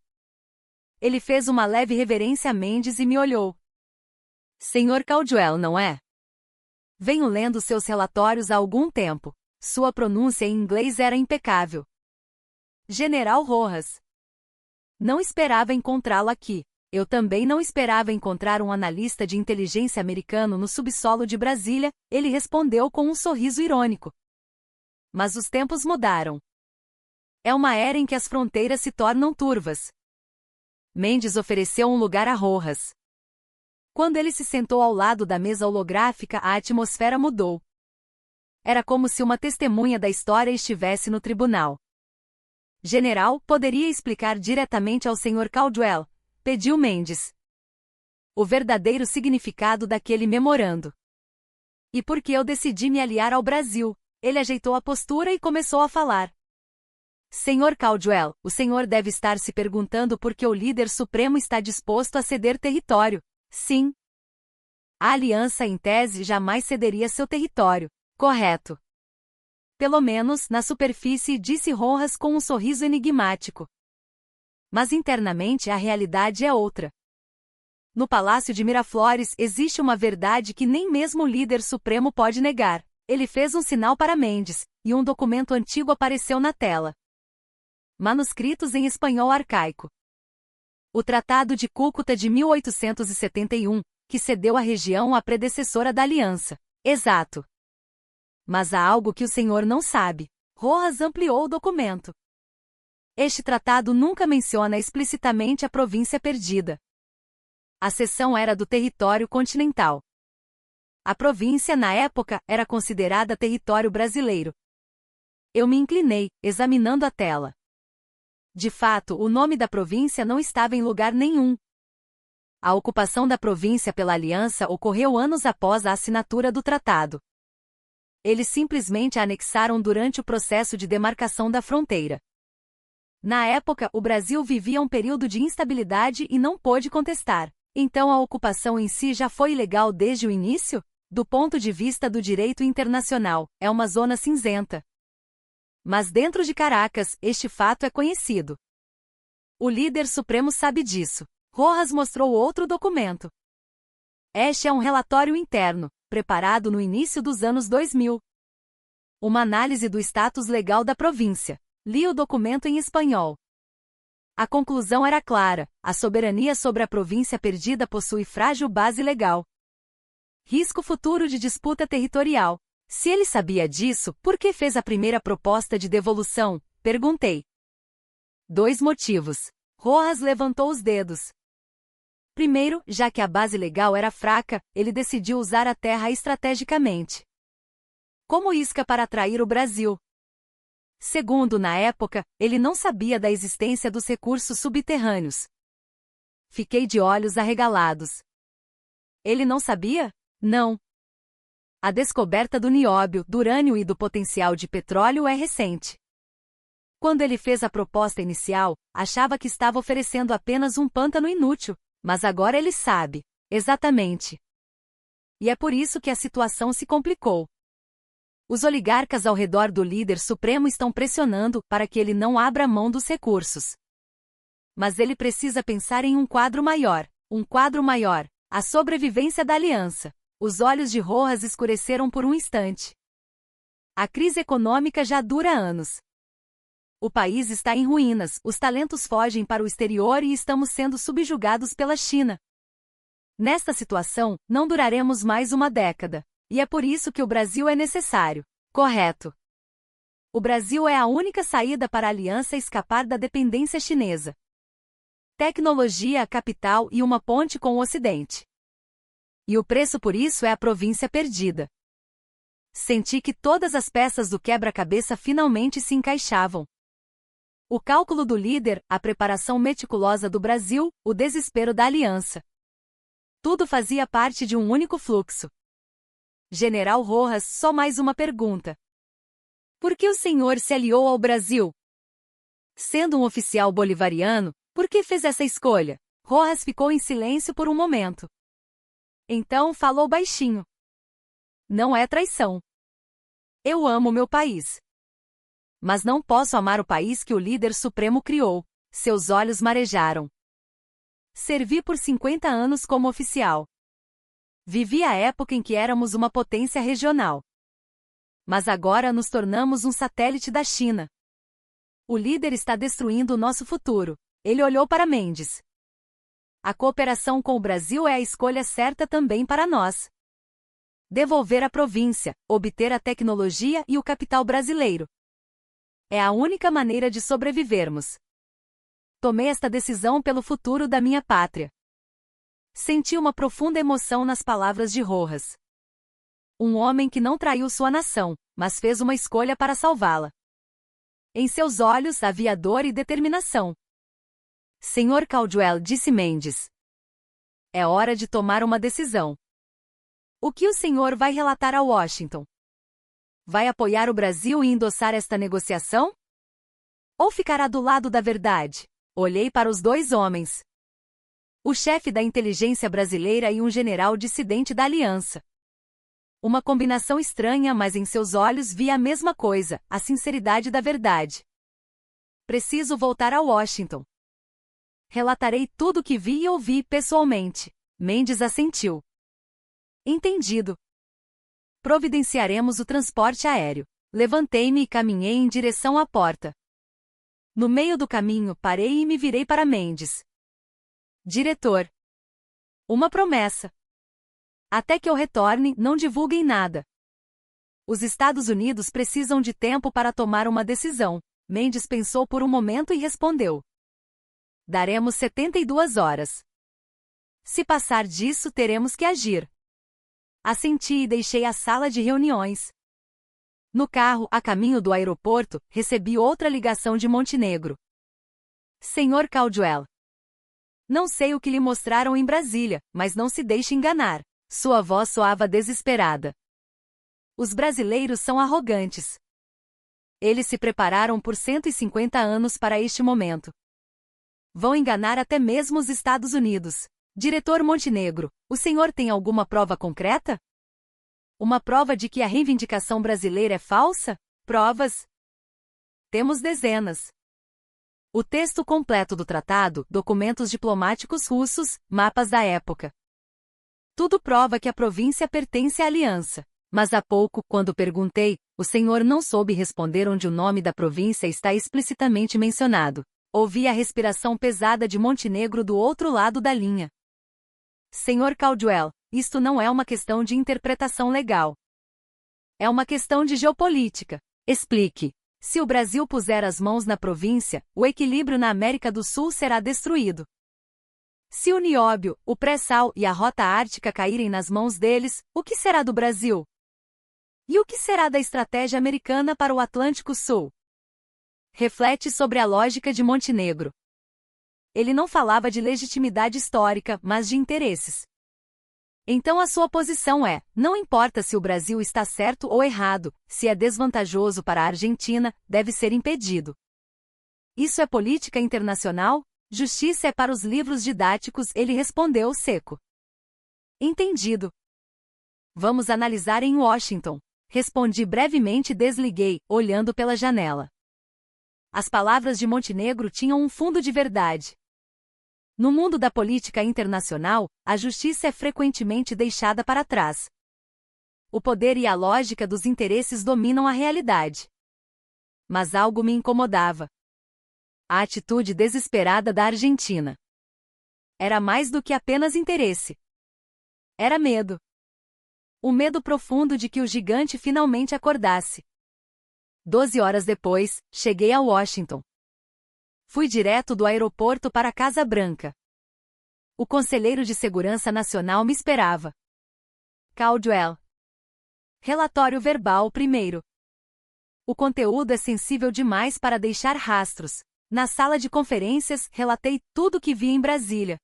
Ele fez uma leve reverência a Mendes e me olhou. Senhor Caldwell, não é? Venho lendo seus relatórios há algum tempo. Sua pronúncia em inglês era impecável. General Rojas. Não esperava encontrá-lo aqui. Eu também não esperava encontrar um analista de inteligência americano no subsolo de Brasília, ele respondeu com um sorriso irônico. Mas os tempos mudaram. É uma era em que as fronteiras se tornam turvas. Mendes ofereceu um lugar a Rojas. Quando ele se sentou ao lado da mesa holográfica, a atmosfera mudou. Era como se uma testemunha da história estivesse no tribunal. General, poderia explicar diretamente ao Sr. Caldwell? Pediu Mendes. O verdadeiro significado daquele memorando. E por que eu decidi me aliar ao Brasil? Ele ajeitou a postura e começou a falar. Sr. Caldwell, o senhor deve estar se perguntando por que o líder supremo está disposto a ceder território. Sim. A aliança, em tese, jamais cederia seu território. Correto. Pelo menos, na superfície, disse Rojas com um sorriso enigmático. Mas internamente a realidade é outra. No Palácio de Miraflores existe uma verdade que nem mesmo o líder supremo pode negar. Ele fez um sinal para Mendes, e um documento antigo apareceu na tela. Manuscritos em espanhol arcaico. O Tratado de Cúcuta de 1871, que cedeu a região à predecessora da aliança. Exato. Mas há algo que o senhor não sabe. Rojas ampliou o documento. Este tratado nunca menciona explicitamente a província perdida. A cessão era do território continental. A província, na época, era considerada território brasileiro. Eu me inclinei, examinando a tela. De fato, o nome da província não estava em lugar nenhum. A ocupação da província pela aliança ocorreu anos após a assinatura do tratado. Eles simplesmente a anexaram durante o processo de demarcação da fronteira. Na época, o Brasil vivia um período de instabilidade e não pôde contestar. Então a ocupação em si já foi ilegal desde o início? Do ponto de vista do direito internacional, é uma zona cinzenta. Mas dentro de Caracas, este fato é conhecido. O líder supremo sabe disso. Rojas mostrou outro documento. Este é um relatório interno, preparado no início dos anos 2000. Uma análise do status legal da província. Li o documento em espanhol. A conclusão era clara: a soberania sobre a província perdida possui frágil base legal. Risco futuro de disputa territorial. Se ele sabia disso, por que fez a primeira proposta de devolução? Perguntei. 2 motivos. Rojas levantou os dedos. Primeiro, já que a base legal era fraca, ele decidiu usar a terra estrategicamente. Como isca para atrair o Brasil. Segundo, na época, ele não sabia da existência dos recursos subterrâneos. Fiquei de olhos arregalados. Ele não sabia? Não. A descoberta do nióbio, do urânio e do potencial de petróleo é recente. Quando ele fez a proposta inicial, achava que estava oferecendo apenas um pântano inútil, mas agora ele sabe. Exatamente. E é por isso que a situação se complicou. Os oligarcas ao redor do líder supremo estão pressionando para que ele não abra mão dos recursos. Mas ele precisa pensar em um quadro maior. A sobrevivência da aliança. Os olhos de Rojas escureceram por um instante. A crise econômica já dura anos. O país está em ruínas, os talentos fogem para o exterior e estamos sendo subjugados pela China. Nesta situação, não duraremos mais uma década. E é por isso que o Brasil é necessário. Correto. O Brasil é a única saída para a aliança escapar da dependência chinesa. Tecnologia, capital e uma ponte com o Ocidente. E o preço por isso é a província perdida. Senti que todas as peças do quebra-cabeça finalmente se encaixavam. O cálculo do líder, a preparação meticulosa do Brasil, o desespero da aliança. Tudo fazia parte de um único fluxo. General Rojas, só mais uma pergunta. Por que o senhor se aliou ao Brasil? Sendo um oficial bolivariano, por que fez essa escolha? Rojas ficou em silêncio por um momento. Então falou baixinho. Não é traição. Eu amo meu país. Mas não posso amar o país que o líder supremo criou. Seus olhos marejaram. Servi por 50 anos como oficial. Vivi a época em que éramos uma potência regional. Mas agora nos tornamos um satélite da China. O líder está destruindo o nosso futuro. Ele olhou para Mendes. A cooperação com o Brasil é a escolha certa também para nós. Devolver a província, obter a tecnologia e o capital brasileiro. É a única maneira de sobrevivermos. Tomei esta decisão pelo futuro da minha pátria. Senti uma profunda emoção nas palavras de Rojas. Um homem que não traiu sua nação, mas fez uma escolha para salvá-la. Em seus olhos havia dor e determinação. Senhor Caldwell, disse Mendes. É hora de tomar uma decisão. O que o senhor vai relatar a Washington? Vai apoiar o Brasil e endossar esta negociação? Ou ficará do lado da verdade? Olhei para os dois homens. O chefe da inteligência brasileira e um general dissidente da aliança. Uma combinação estranha, mas em seus olhos vi a mesma coisa, a sinceridade da verdade. Preciso voltar a Washington. Relatarei tudo o que vi e ouvi pessoalmente. Mendes assentiu. Entendido. Providenciaremos o transporte aéreo. Levantei-me e caminhei em direção à porta. No meio do caminho, parei e me virei para Mendes. Diretor. Uma promessa. Até que eu retorne, não divulguem nada. Os Estados Unidos precisam de tempo para tomar uma decisão. Mendes pensou por um momento e respondeu. Daremos 72 horas. Se passar disso, teremos que agir. Assenti e deixei a sala de reuniões. No carro, a caminho do aeroporto, recebi outra ligação de Montenegro. Senhor Caldwell. Não sei o que lhe mostraram em Brasília, mas não se deixe enganar. Sua voz soava desesperada. Os brasileiros são arrogantes. Eles se prepararam por 150 anos para este momento. Vão enganar até mesmo os Estados Unidos. Diretor Montenegro, o senhor tem alguma prova concreta? Uma prova de que a reivindicação brasileira é falsa? Provas? Temos dezenas. O texto completo do tratado, documentos diplomáticos russos, mapas da época. Tudo prova que a província pertence à aliança. Mas há pouco, quando perguntei, o senhor não soube responder onde o nome da província está explicitamente mencionado. Ouvi a respiração pesada de Montenegro do outro lado da linha. Senhor Caldwell, isto não é uma questão de interpretação legal. É uma questão de geopolítica. Explique. Se o Brasil puser as mãos na província, o equilíbrio na América do Sul será destruído. Se o nióbio, o pré-sal e a rota ártica caírem nas mãos deles, o que será do Brasil? E o que será da estratégia americana para o Atlântico Sul? Reflete sobre a lógica de Montenegro. Ele não falava de legitimidade histórica, mas de interesses. Então a sua posição é, não importa se o Brasil está certo ou errado, se é desvantajoso para a Argentina, deve ser impedido. Isso é política internacional? Justiça é para os livros didáticos, ele respondeu seco. Entendido. Vamos analisar em Washington. Respondi brevemente e desliguei, olhando pela janela. As palavras de Montenegro tinham um fundo de verdade. No mundo da política internacional, a justiça é frequentemente deixada para trás. O poder e a lógica dos interesses dominam a realidade. Mas algo me incomodava. A atitude desesperada da Argentina. Era mais do que apenas interesse. Era medo. O medo profundo de que o gigante finalmente acordasse. 12 horas depois, cheguei a Washington. Fui direto do aeroporto para a Casa Branca. O conselheiro de Segurança Nacional me esperava. Caldwell. Relatório verbal primeiro. O conteúdo é sensível demais para deixar rastros. Na sala de conferências, relatei tudo o que vi em Brasília.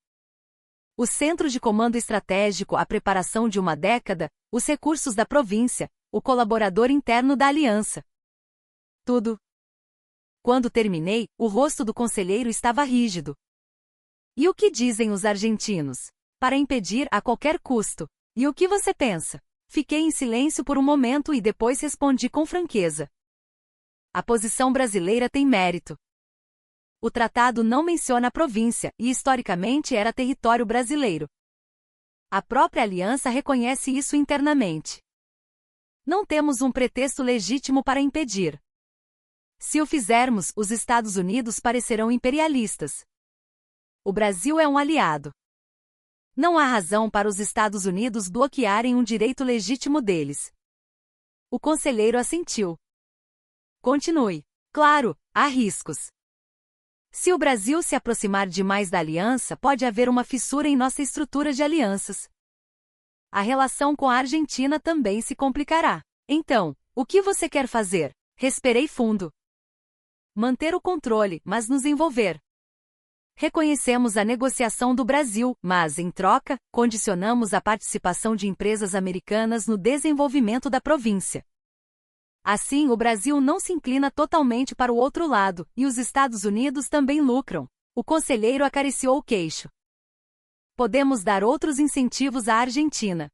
O Centro de Comando Estratégico, a preparação de uma década, os recursos da província, o colaborador interno da aliança. Tudo. Quando terminei, o rosto do conselheiro estava rígido. E o que dizem os argentinos? Para impedir a qualquer custo. E o que você pensa? Fiquei em silêncio por um momento e depois respondi com franqueza. A posição brasileira tem mérito. O tratado não menciona a província, e historicamente era território brasileiro. A própria aliança reconhece isso internamente. Não temos um pretexto legítimo para impedir. Se o fizermos, os Estados Unidos parecerão imperialistas. O Brasil é um aliado. Não há razão para os Estados Unidos bloquearem um direito legítimo deles. O conselheiro assentiu. Continue. Claro, há riscos. Se o Brasil se aproximar demais da aliança, pode haver uma fissura em nossa estrutura de alianças. A relação com a Argentina também se complicará. Então, o que você quer fazer? Respirei fundo. Manter o controle, mas nos envolver. Reconhecemos a negociação do Brasil, mas, em troca, condicionamos a participação de empresas americanas no desenvolvimento da província. Assim, o Brasil não se inclina totalmente para o outro lado, e os Estados Unidos também lucram. O conselheiro acariciou o queixo. Podemos dar outros incentivos à Argentina.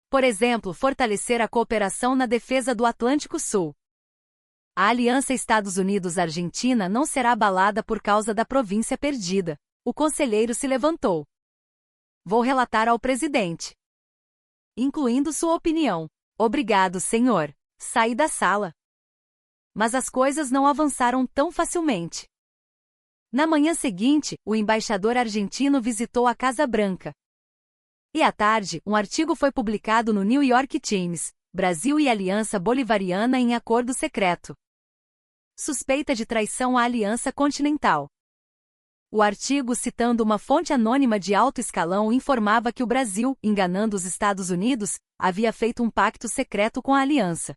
Por exemplo, fortalecer a cooperação na defesa do Atlântico Sul. A aliança Estados Unidos-Argentina não será abalada por causa da província perdida. O conselheiro se levantou. Vou relatar ao presidente. Incluindo sua opinião. Obrigado, senhor. Saí da sala. Mas as coisas não avançaram tão facilmente. Na manhã seguinte, o embaixador argentino visitou a Casa Branca. E à tarde, um artigo foi publicado no New York Times, Brasil e Aliança Bolivariana em acordo secreto. Suspeita de traição à Aliança Continental. O artigo, citando uma fonte anônima de alto escalão, informava que o Brasil, enganando os Estados Unidos, havia feito um pacto secreto com a Aliança.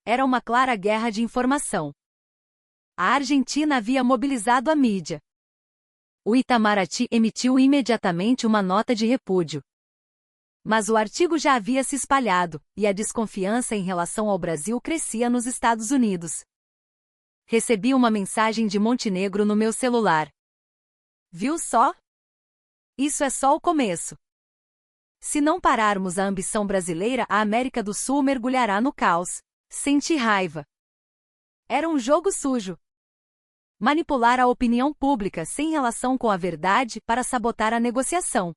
Era uma clara guerra de informação. A Argentina havia mobilizado a mídia. O Itamaraty emitiu imediatamente uma nota de repúdio. Mas o artigo já havia se espalhado, e a desconfiança em relação ao Brasil crescia nos Estados Unidos. Recebi uma mensagem de Montenegro no meu celular. Viu só? Isso é só o começo. Se não pararmos a ambição brasileira, a América do Sul mergulhará no caos. Senti raiva. Era um jogo sujo. Manipular a opinião pública sem relação com a verdade para sabotar a negociação.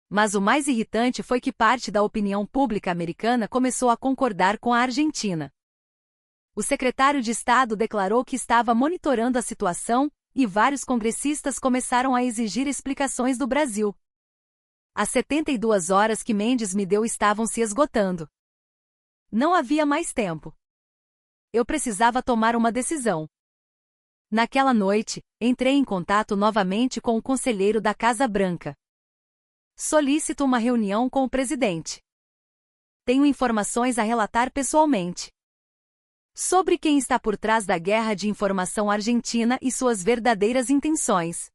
Mas o mais irritante foi que parte da opinião pública americana começou a concordar com a Argentina. O secretário de Estado declarou que estava monitorando a situação, e vários congressistas começaram a exigir explicações do Brasil. As 72 horas que Mendes me deu estavam se esgotando. Não havia mais tempo. Eu precisava tomar uma decisão. Naquela noite, entrei em contato novamente com o conselheiro da Casa Branca. Solicito uma reunião com o presidente. Tenho informações a relatar pessoalmente. Sobre quem está por trás da guerra de informação argentina e suas verdadeiras intenções.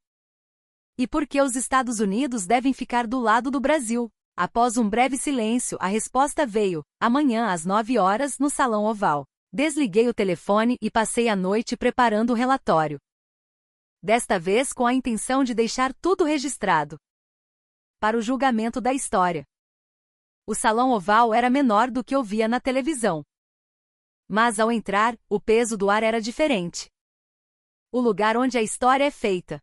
E por que os Estados Unidos devem ficar do lado do Brasil. Após um breve silêncio, a resposta veio, amanhã às 9 horas, no Salão Oval. Desliguei o telefone e passei a noite preparando o relatório. Desta vez com a intenção de deixar tudo registrado. Para o julgamento da história. O Salão Oval era menor do que eu via na televisão. Mas ao entrar, o peso do ar era diferente. O lugar onde a história é feita.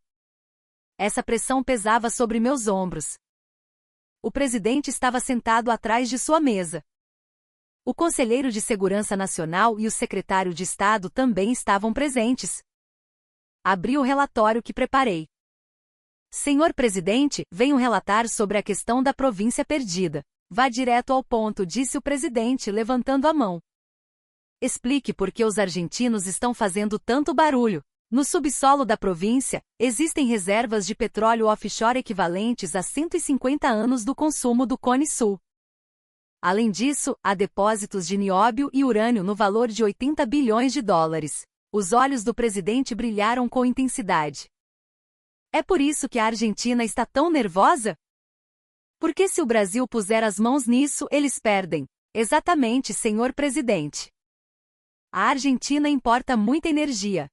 Essa pressão pesava sobre meus ombros. O presidente estava sentado atrás de sua mesa. O conselheiro de Segurança Nacional e o secretário de Estado também estavam presentes. Abri o relatório que preparei. Senhor presidente, venho relatar sobre a questão da província perdida. Vá direto ao ponto, disse o presidente, levantando a mão. Explique por que os argentinos estão fazendo tanto barulho. No subsolo da província, existem reservas de petróleo offshore equivalentes a 150 anos do consumo do Cone Sul. Além disso, há depósitos de nióbio e urânio no valor de 80 bilhões de dólares. Os olhos do presidente brilharam com intensidade. É por isso que a Argentina está tão nervosa? Porque se o Brasil puser as mãos nisso, eles perdem. Exatamente, senhor presidente. A Argentina importa muita energia.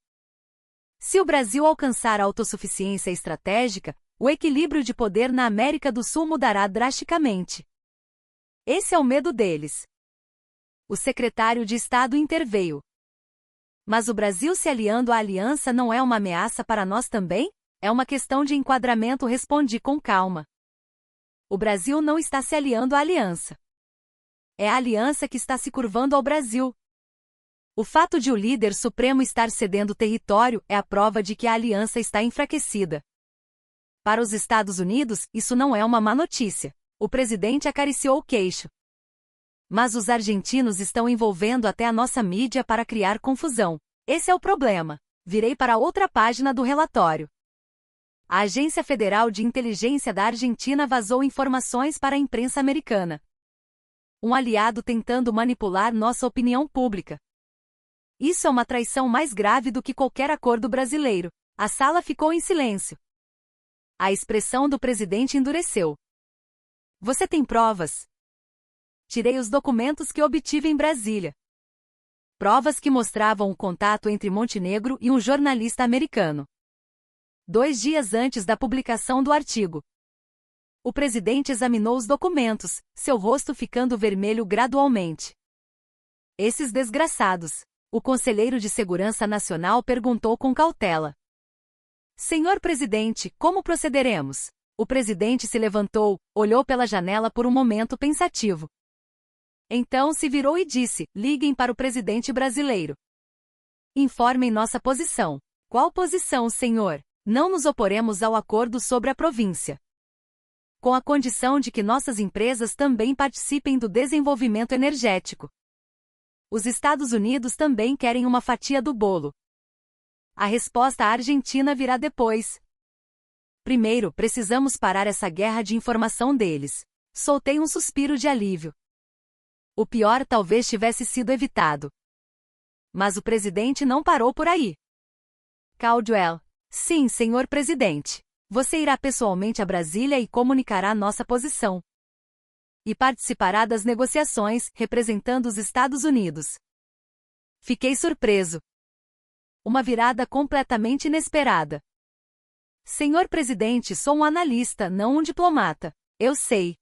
Se o Brasil alcançar a autossuficiência estratégica, o equilíbrio de poder na América do Sul mudará drasticamente. Esse é o medo deles. O secretário de Estado interveio. Mas o Brasil se aliando à aliança não é uma ameaça para nós também? É uma questão de enquadramento, respondi com calma. O Brasil não está se aliando à aliança. É a aliança que está se curvando ao Brasil. O fato de o líder supremo estar cedendo território é a prova de que a aliança está enfraquecida. Para os Estados Unidos, isso não é uma má notícia. O presidente acariciou o queixo. Mas os argentinos estão envolvendo até a nossa mídia para criar confusão. Esse é o problema. Virei para outra página do relatório. A Agência Federal de Inteligência da Argentina vazou informações para a imprensa americana. Um aliado tentando manipular nossa opinião pública. Isso é uma traição mais grave do que qualquer acordo brasileiro. A sala ficou em silêncio. A expressão do presidente endureceu. Você tem provas? Tirei os documentos que obtive em Brasília. Provas que mostravam o contato entre Montenegro e um jornalista americano. 2 dias antes da publicação do artigo. O presidente examinou os documentos, seu rosto ficando vermelho gradualmente. Esses desgraçados. O conselheiro de Segurança Nacional perguntou com cautela. Senhor presidente, como procederemos? O presidente se levantou, olhou pela janela por um momento pensativo. Então se virou e disse, liguem para o presidente brasileiro. Informem nossa posição. Qual posição, senhor? Não nos oporemos ao acordo sobre a província. Com a condição de que nossas empresas também participem do desenvolvimento energético. Os Estados Unidos também querem uma fatia do bolo. A resposta argentina virá depois. Primeiro, precisamos parar essa guerra de informação deles. Soltei um suspiro de alívio. O pior talvez tivesse sido evitado. Mas o presidente não parou por aí. Caldwell. Sim, senhor presidente. Você irá pessoalmente a Brasília e comunicará nossa posição. E participará das negociações, representando os Estados Unidos. Fiquei surpreso. Uma virada completamente inesperada. Senhor presidente, sou um analista, não um diplomata. Eu sei.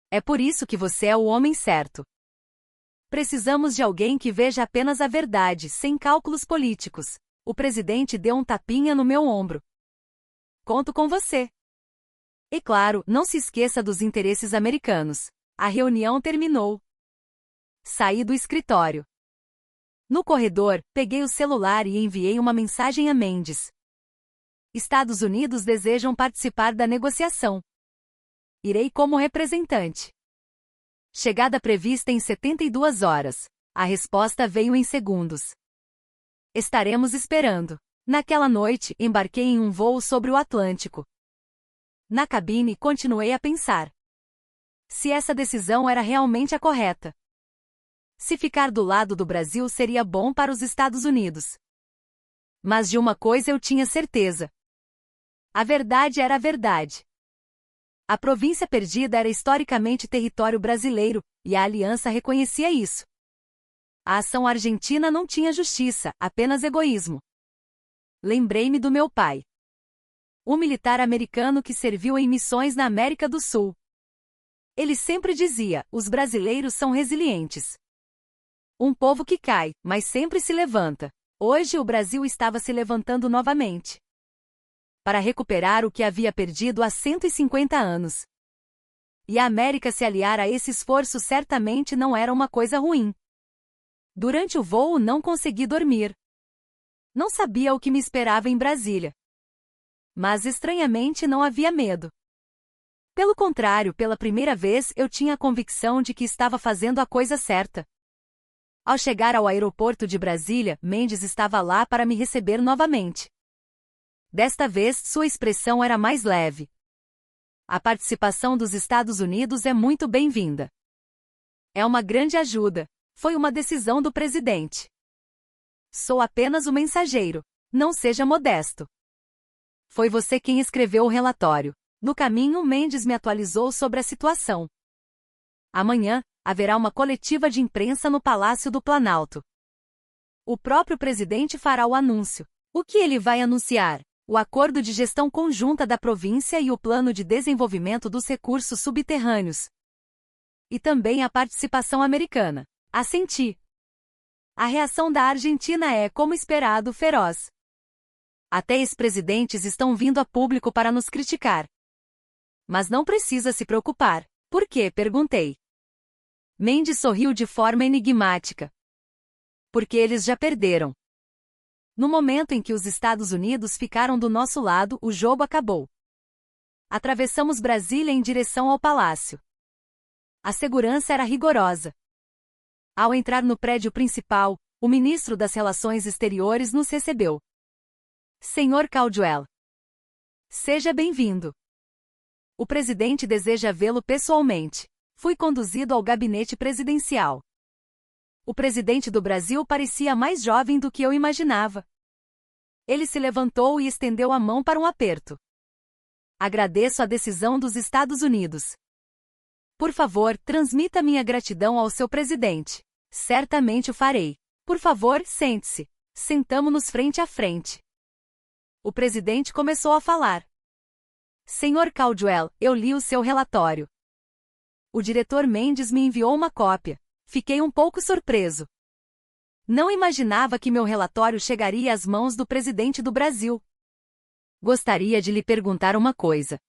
É por isso que você é o homem certo. Precisamos de alguém que veja apenas a verdade, sem cálculos políticos. O presidente deu um tapinha no meu ombro. Conto com você. E claro, não se esqueça dos interesses americanos. A reunião terminou. Saí do escritório. No corredor, peguei o celular e enviei uma mensagem a Mendes. Estados Unidos desejam participar da negociação. Irei como representante. Chegada prevista em 72 horas. A resposta veio em segundos. Estaremos esperando. Naquela noite, embarquei em um voo sobre o Atlântico. Na cabine, continuei a pensar. Se essa decisão era realmente a correta. Se ficar do lado do Brasil seria bom para os Estados Unidos. Mas de uma coisa eu tinha certeza. A verdade era a verdade. A província perdida era historicamente território brasileiro, e a aliança reconhecia isso. A ação argentina não tinha justiça, apenas egoísmo. Lembrei-me do meu pai. Um militar americano que serviu em missões na América do Sul. Ele sempre dizia, os brasileiros são resilientes. Um povo que cai, mas sempre se levanta. Hoje o Brasil estava se levantando novamente. Para recuperar o que havia perdido há 150 anos. E a América se aliar a esse esforço certamente não era uma coisa ruim. Durante o voo não consegui dormir. Não sabia o que me esperava em Brasília. Mas estranhamente não havia medo. Pelo contrário, pela primeira vez eu tinha a convicção de que estava fazendo a coisa certa. Ao chegar ao aeroporto de Brasília, Mendes estava lá para me receber novamente. Desta vez, sua expressão era mais leve. A participação dos Estados Unidos é muito bem-vinda. É uma grande ajuda. Foi uma decisão do presidente. Sou apenas o mensageiro. Não seja modesto. Foi você quem escreveu o relatório. No caminho, Mendes me atualizou sobre a situação. Amanhã, haverá uma coletiva de imprensa no Palácio do Planalto. O próprio presidente fará o anúncio. O que ele vai anunciar? O acordo de gestão conjunta da província e o plano de desenvolvimento dos recursos subterrâneos. E também a participação americana. Assenti. A reação da Argentina é, como esperado, feroz. Até ex-presidentes estão vindo a público para nos criticar. Mas não precisa se preocupar. Por quê? Perguntei. Mendes sorriu de forma enigmática. porque eles já perderam. No momento em que os Estados Unidos ficaram do nosso lado, o jogo acabou. Atravessamos Brasília em direção ao palácio. A segurança era rigorosa. Ao entrar no prédio principal, o ministro das Relações Exteriores nos recebeu. Senhor Caldwell. Seja bem-vindo. O presidente deseja vê-lo pessoalmente. Fui conduzido ao gabinete presidencial. O presidente do Brasil parecia mais jovem do que eu imaginava. Ele se levantou e estendeu a mão para um aperto. Agradeço a decisão dos Estados Unidos. Por favor, transmita minha gratidão ao seu presidente. Certamente o farei. Por favor, sente-se. Sentamo-nos frente a frente. O presidente começou a falar. Senhor Caldwell, eu li o seu relatório. O diretor Mendes me enviou uma cópia. Fiquei um pouco surpreso. Não imaginava que meu relatório chegaria às mãos do presidente do Brasil. Gostaria de lhe perguntar uma coisa.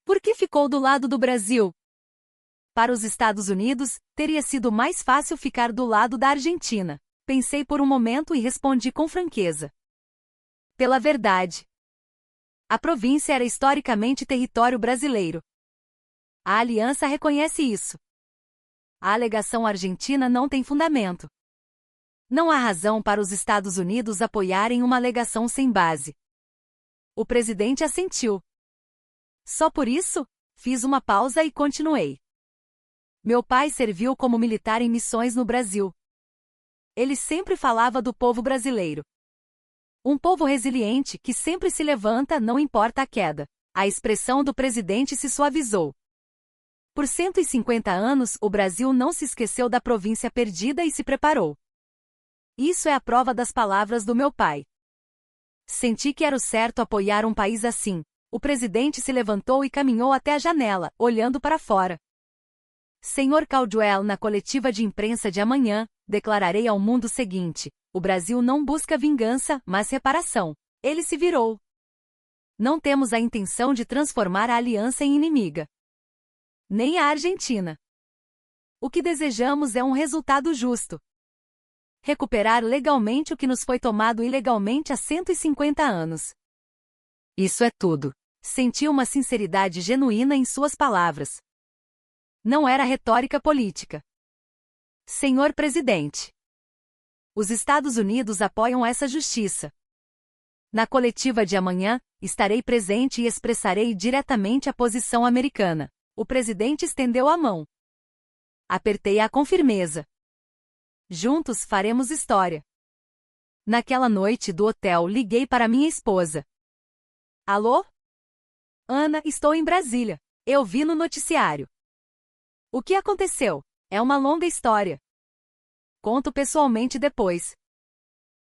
Por que ficou do lado do Brasil? Para os Estados Unidos, teria sido mais fácil ficar do lado da Argentina. Pensei por um momento e respondi com franqueza. Pela verdade. A província era historicamente território brasileiro. A aliança reconhece isso. A alegação argentina não tem fundamento. Não há razão para os Estados Unidos apoiarem uma alegação sem base. O presidente assentiu. Só por isso? Fiz uma pausa e continuei. Meu pai serviu como militar em missões no Brasil. Ele sempre falava do povo brasileiro. Um povo resiliente que sempre se levanta, não importa a queda. A expressão do presidente se suavizou. Por 150 anos, o Brasil não se esqueceu da província perdida e se preparou. Isso é a prova das palavras do meu pai. Senti que era o certo apoiar um país assim. O presidente se levantou e caminhou até a janela, olhando para fora. Senhor Caldwell, na coletiva de imprensa de amanhã, declararei ao mundo o seguinte: o Brasil não busca vingança, mas reparação. Ele se virou. Não temos a intenção de transformar a aliança em inimiga. Nem a Argentina. O que desejamos é um resultado justo. Recuperar legalmente o que nos foi tomado ilegalmente há 150 anos. Isso é tudo. Senti uma sinceridade genuína em suas palavras. Não era retórica política. Senhor presidente. Os Estados Unidos apoiam essa justiça. Na coletiva de amanhã, estarei presente e expressarei diretamente a posição americana. O presidente estendeu a mão. Apertei-a com firmeza. Juntos faremos história. Naquela noite do hotel, liguei para minha esposa. Alô? Ana, estou em Brasília. Eu vi no noticiário. O que aconteceu? É uma longa história. Conto pessoalmente depois.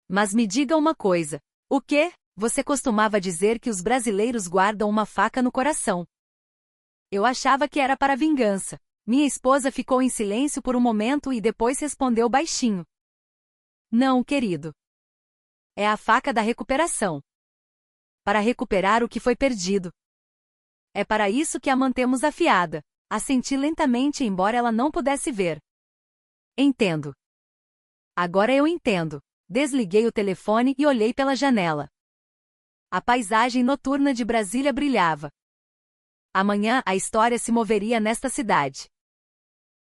Mas me diga uma coisa. O quê? Você costumava dizer que os brasileiros guardam uma faca no coração. Eu achava que era para vingança. Minha esposa ficou em silêncio por um momento e depois respondeu baixinho. Não, querido. É a faca da recuperação. Para recuperar o que foi perdido. É para isso que a mantemos afiada. Assenti lentamente, embora ela não pudesse ver. Entendo. Agora eu entendo. Desliguei o telefone e olhei pela janela. A paisagem noturna de Brasília brilhava. Amanhã a história se moveria nesta cidade.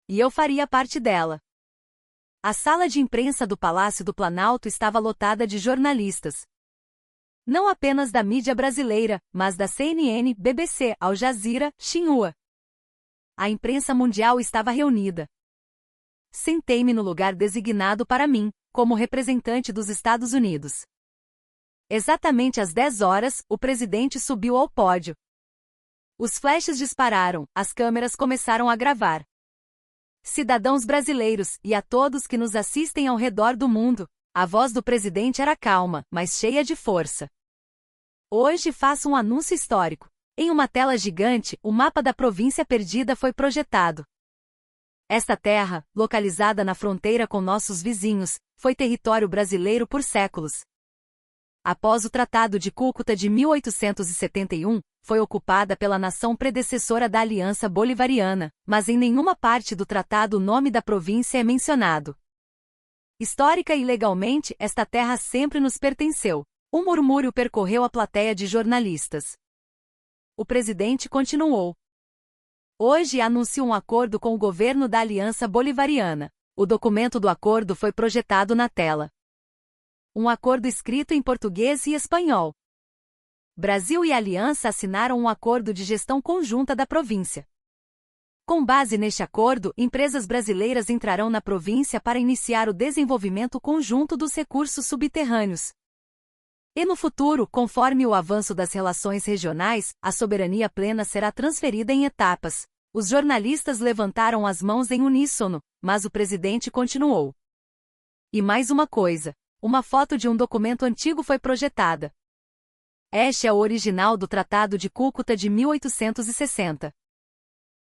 E eu faria parte dela. A sala de imprensa do Palácio do Planalto estava lotada de jornalistas. Não apenas da mídia brasileira, mas da CNN, BBC, Al Jazeera, Xinhua. A imprensa mundial estava reunida. Sentei-me no lugar designado para mim, como representante dos Estados Unidos. Exatamente às 10 horas, o presidente subiu ao pódio. Os flashes dispararam, as câmeras começaram a gravar. Cidadãos brasileiros, e a todos que nos assistem ao redor do mundo, a voz do presidente era calma, mas cheia de força. Hoje faço um anúncio histórico. Em uma tela gigante, o mapa da província perdida foi projetado. Esta terra, localizada na fronteira com nossos vizinhos, foi território brasileiro por séculos. Após o Tratado de Cúcuta de 1871, foi ocupada pela nação predecessora da Aliança Bolivariana, mas em nenhuma parte do tratado o nome da província é mencionado. Histórica e legalmente, esta terra sempre nos pertenceu. Um murmúrio percorreu a plateia de jornalistas. O presidente continuou. Hoje anuncio um acordo com o governo da Aliança Bolivariana. O documento do acordo foi projetado na tela. Um acordo escrito em português e espanhol. Brasil e Aliança assinaram um acordo de gestão conjunta da província. Com base neste acordo, empresas brasileiras entrarão na província para iniciar o desenvolvimento conjunto dos recursos subterrâneos. E no futuro, conforme o avanço das relações regionais, a soberania plena será transferida em etapas. Os jornalistas levantaram as mãos em uníssono, mas o presidente continuou. E mais uma coisa: uma foto de um documento antigo foi projetada. Este é o original do Tratado de Cúcuta de 1860.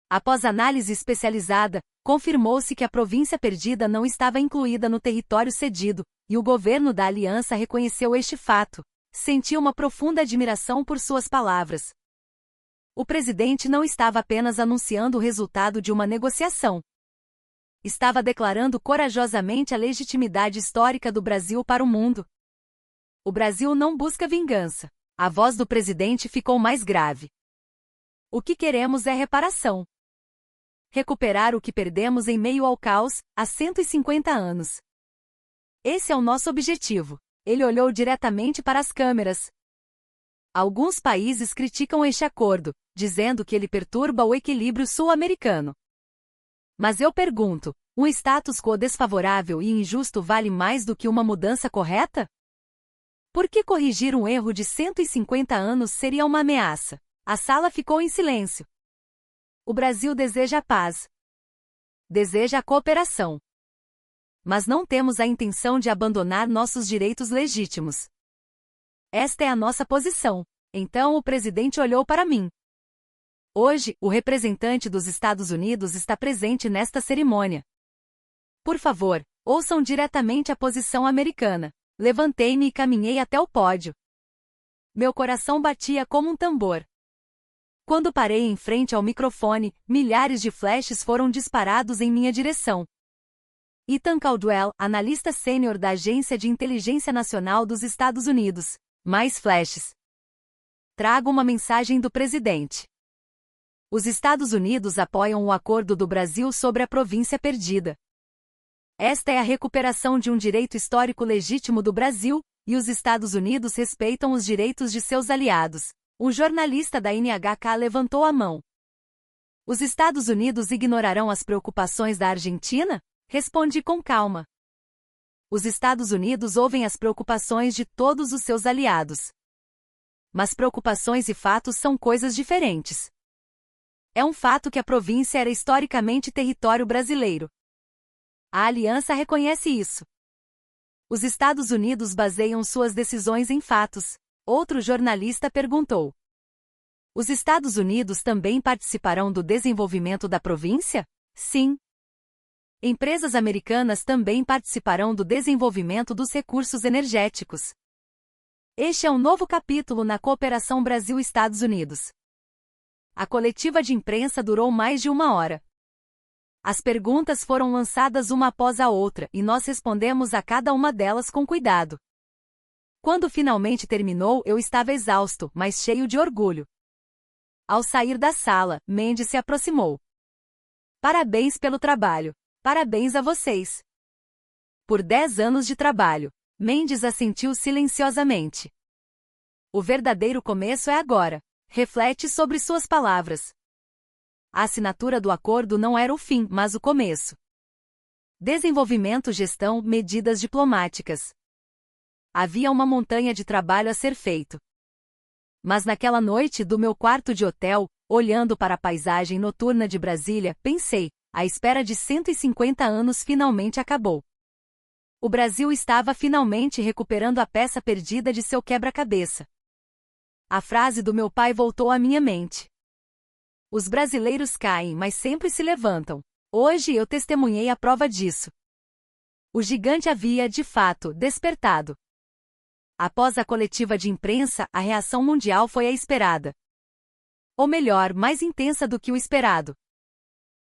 Após análise especializada, confirmou-se que a província perdida não estava incluída no território cedido, e o governo da Aliança reconheceu este fato. Sentiu uma profunda admiração por suas palavras. O presidente não estava apenas anunciando o resultado de uma negociação. Estava declarando corajosamente a legitimidade histórica do Brasil para o mundo. O Brasil não busca vingança. A voz do presidente ficou mais grave. O que queremos é reparação. Recuperar o que perdemos em meio ao caos, há 150 anos. Esse é o nosso objetivo. Ele olhou diretamente para as câmeras. Alguns países criticam este acordo, dizendo que ele perturba o equilíbrio sul-americano. Mas eu pergunto, um status quo desfavorável e injusto vale mais do que uma mudança correta? Por que corrigir um erro de 150 anos seria uma ameaça? A sala ficou em silêncio. O Brasil deseja a paz. Deseja a cooperação. Mas não temos a intenção de abandonar nossos direitos legítimos. Esta é a nossa posição. Então o presidente olhou para mim. Hoje, o representante dos Estados Unidos está presente nesta cerimônia. Por favor, ouçam diretamente a posição americana. Levantei-me e caminhei até o pódio. Meu coração batia como um tambor. Quando parei em frente ao microfone, milhares de flashes foram disparados em minha direção. Ethan Caldwell, analista sênior da Agência de Inteligência Nacional dos Estados Unidos. Mais flashes. Trago uma mensagem do presidente. Os Estados Unidos apoiam o acordo do Brasil sobre a província perdida. Esta é a recuperação de um direito histórico legítimo do Brasil, e os Estados Unidos respeitam os direitos de seus aliados. Um jornalista da NHK levantou a mão. Os Estados Unidos ignorarão as preocupações da Argentina? Respondi com calma. Os Estados Unidos ouvem as preocupações de todos os seus aliados. Mas preocupações e fatos são coisas diferentes. É um fato que a província era historicamente território brasileiro. A aliança reconhece isso. Os Estados Unidos baseiam suas decisões em fatos. Outro jornalista perguntou. Os Estados Unidos também participarão do desenvolvimento da província? Sim. Empresas americanas também participarão do desenvolvimento dos recursos energéticos. Este é um novo capítulo na cooperação Brasil-Estados Unidos. A coletiva de imprensa durou mais de 1 hora. As perguntas foram lançadas uma após a outra e nós respondemos a cada uma delas com cuidado. Quando finalmente terminou, eu estava exausto, mas cheio de orgulho. Ao sair da sala, Mendes se aproximou. Parabéns pelo trabalho. Parabéns a vocês. Por 10 anos de trabalho. Mendes assentiu silenciosamente. O verdadeiro começo é agora. Reflete sobre suas palavras. A assinatura do acordo não era o fim, mas o começo. Desenvolvimento, gestão, medidas diplomáticas. Havia uma montanha de trabalho a ser feito. Mas naquela noite do meu quarto de hotel, olhando para a paisagem noturna de Brasília, pensei, a espera de 150 anos finalmente acabou. O Brasil estava finalmente recuperando a peça perdida de seu quebra-cabeça. A frase do meu pai voltou à minha mente. Os brasileiros caem, mas sempre se levantam. Hoje eu testemunhei a prova disso. O gigante havia, de fato, despertado. Após a coletiva de imprensa, a reação mundial foi a esperada. Ou melhor, mais intensa do que o esperado.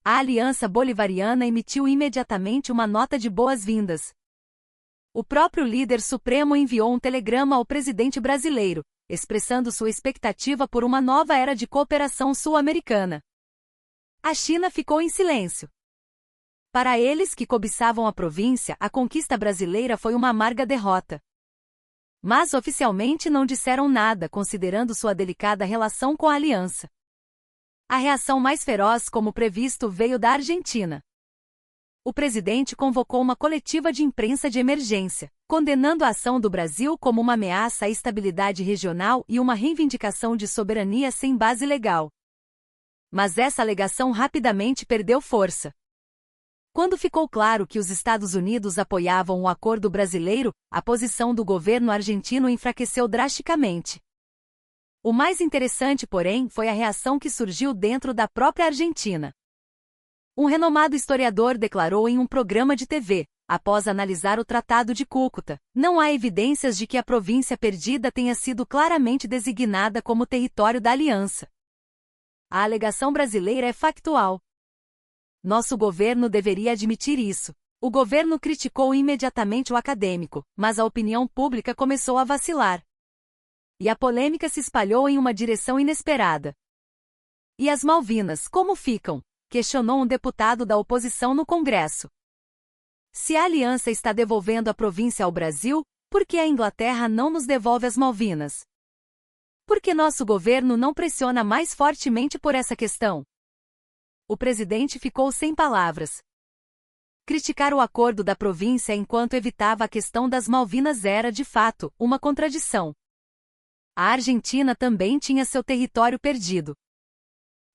A Aliança Bolivariana emitiu imediatamente uma nota de boas-vindas. O próprio líder supremo enviou um telegrama ao presidente brasileiro, expressando sua expectativa por uma nova era de cooperação sul-americana. A China ficou em silêncio. Para eles que cobiçavam a província, a conquista brasileira foi uma amarga derrota. Mas oficialmente não disseram nada, considerando sua delicada relação com a aliança. A reação mais feroz, como previsto, veio da Argentina. O presidente convocou uma coletiva de imprensa de emergência, condenando a ação do Brasil como uma ameaça à estabilidade regional e uma reivindicação de soberania sem base legal. Mas essa alegação rapidamente perdeu força. Quando ficou claro que os Estados Unidos apoiavam o acordo brasileiro, a posição do governo argentino enfraqueceu drasticamente. O mais interessante, porém, foi a reação que surgiu dentro da própria Argentina. Um renomado historiador declarou em um programa de TV, após analisar o Tratado de Cúcuta, não há evidências de que a província perdida tenha sido claramente designada como território da aliança. A alegação brasileira é factual. Nosso governo deveria admitir isso. O governo criticou imediatamente o acadêmico, mas a opinião pública começou a vacilar. E a polêmica se espalhou em uma direção inesperada. E as Malvinas, como ficam? Questionou um deputado da oposição no Congresso. Se a aliança está devolvendo a província ao Brasil, por que a Inglaterra não nos devolve as Malvinas? Por que nosso governo não pressiona mais fortemente por essa questão? O presidente ficou sem palavras. Criticar o acordo da província enquanto evitava a questão das Malvinas era, de fato, uma contradição. A Argentina também tinha seu território perdido.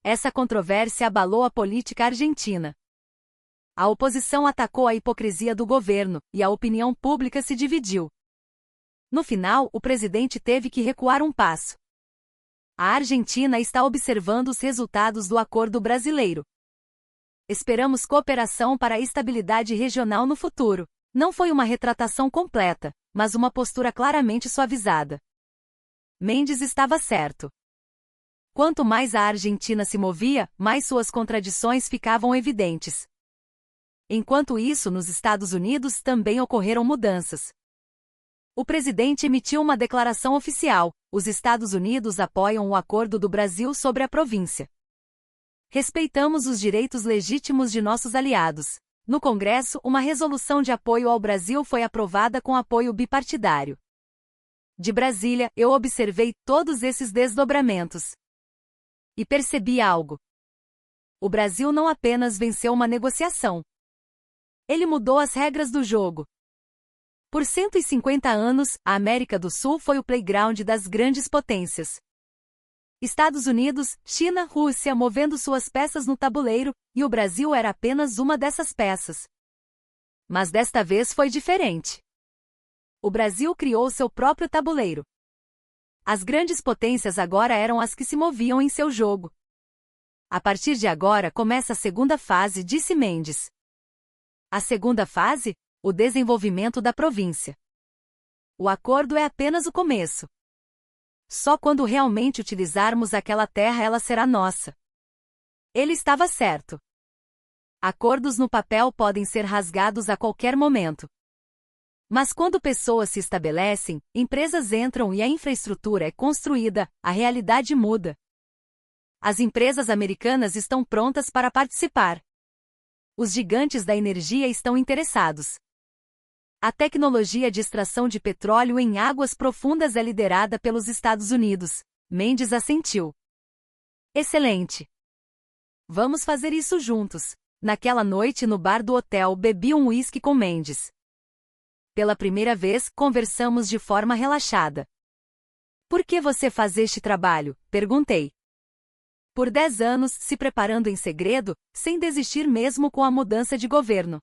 Essa controvérsia abalou a política argentina. A oposição atacou a hipocrisia do governo, e a opinião pública se dividiu. No final, o presidente teve que recuar um passo. A Argentina está observando os resultados do acordo brasileiro. Esperamos cooperação para a estabilidade regional no futuro. Não foi uma retratação completa, mas uma postura claramente suavizada. Mendes estava certo. Quanto mais a Argentina se movia, mais suas contradições ficavam evidentes. Enquanto isso, nos Estados Unidos também ocorreram mudanças. O presidente emitiu uma declaração oficial: os Estados Unidos apoiam o acordo do Brasil sobre a província. Respeitamos os direitos legítimos de nossos aliados. No Congresso, uma resolução de apoio ao Brasil foi aprovada com apoio bipartidário. De Brasília, eu observei todos esses desdobramentos. E percebi algo. O Brasil não apenas venceu uma negociação. Ele mudou as regras do jogo. Por 150 anos, a América do Sul foi o playground das grandes potências. Estados Unidos, China, Rússia movendo suas peças no tabuleiro, e o Brasil era apenas uma dessas peças. Mas desta vez foi diferente. O Brasil criou seu próprio tabuleiro. As grandes potências agora eram as que se moviam em seu jogo. A partir de agora começa a segunda fase, disse Mendes. A segunda fase? O desenvolvimento da província. O acordo é apenas o começo. Só quando realmente utilizarmos aquela terra ela será nossa. Ele estava certo. Acordos no papel podem ser rasgados a qualquer momento. Mas quando pessoas se estabelecem, empresas entram e a infraestrutura é construída, a realidade muda. As empresas americanas estão prontas para participar. Os gigantes da energia estão interessados. A tecnologia de extração de petróleo em águas profundas é liderada pelos Estados Unidos. Mendes assentiu. Excelente. Vamos fazer isso juntos. Naquela noite no bar do hotel bebi um uísque com Mendes. Pela primeira vez, conversamos de forma relaxada. Por que você faz este trabalho? Perguntei. Por 10 anos, se preparando em segredo, sem desistir mesmo com a mudança de governo.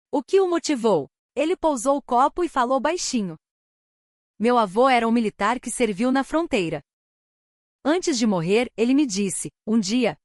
O que o motivou? Ele pousou o copo e falou baixinho. Meu avô era um militar que serviu na fronteira. Antes de morrer, ele me disse, um dia,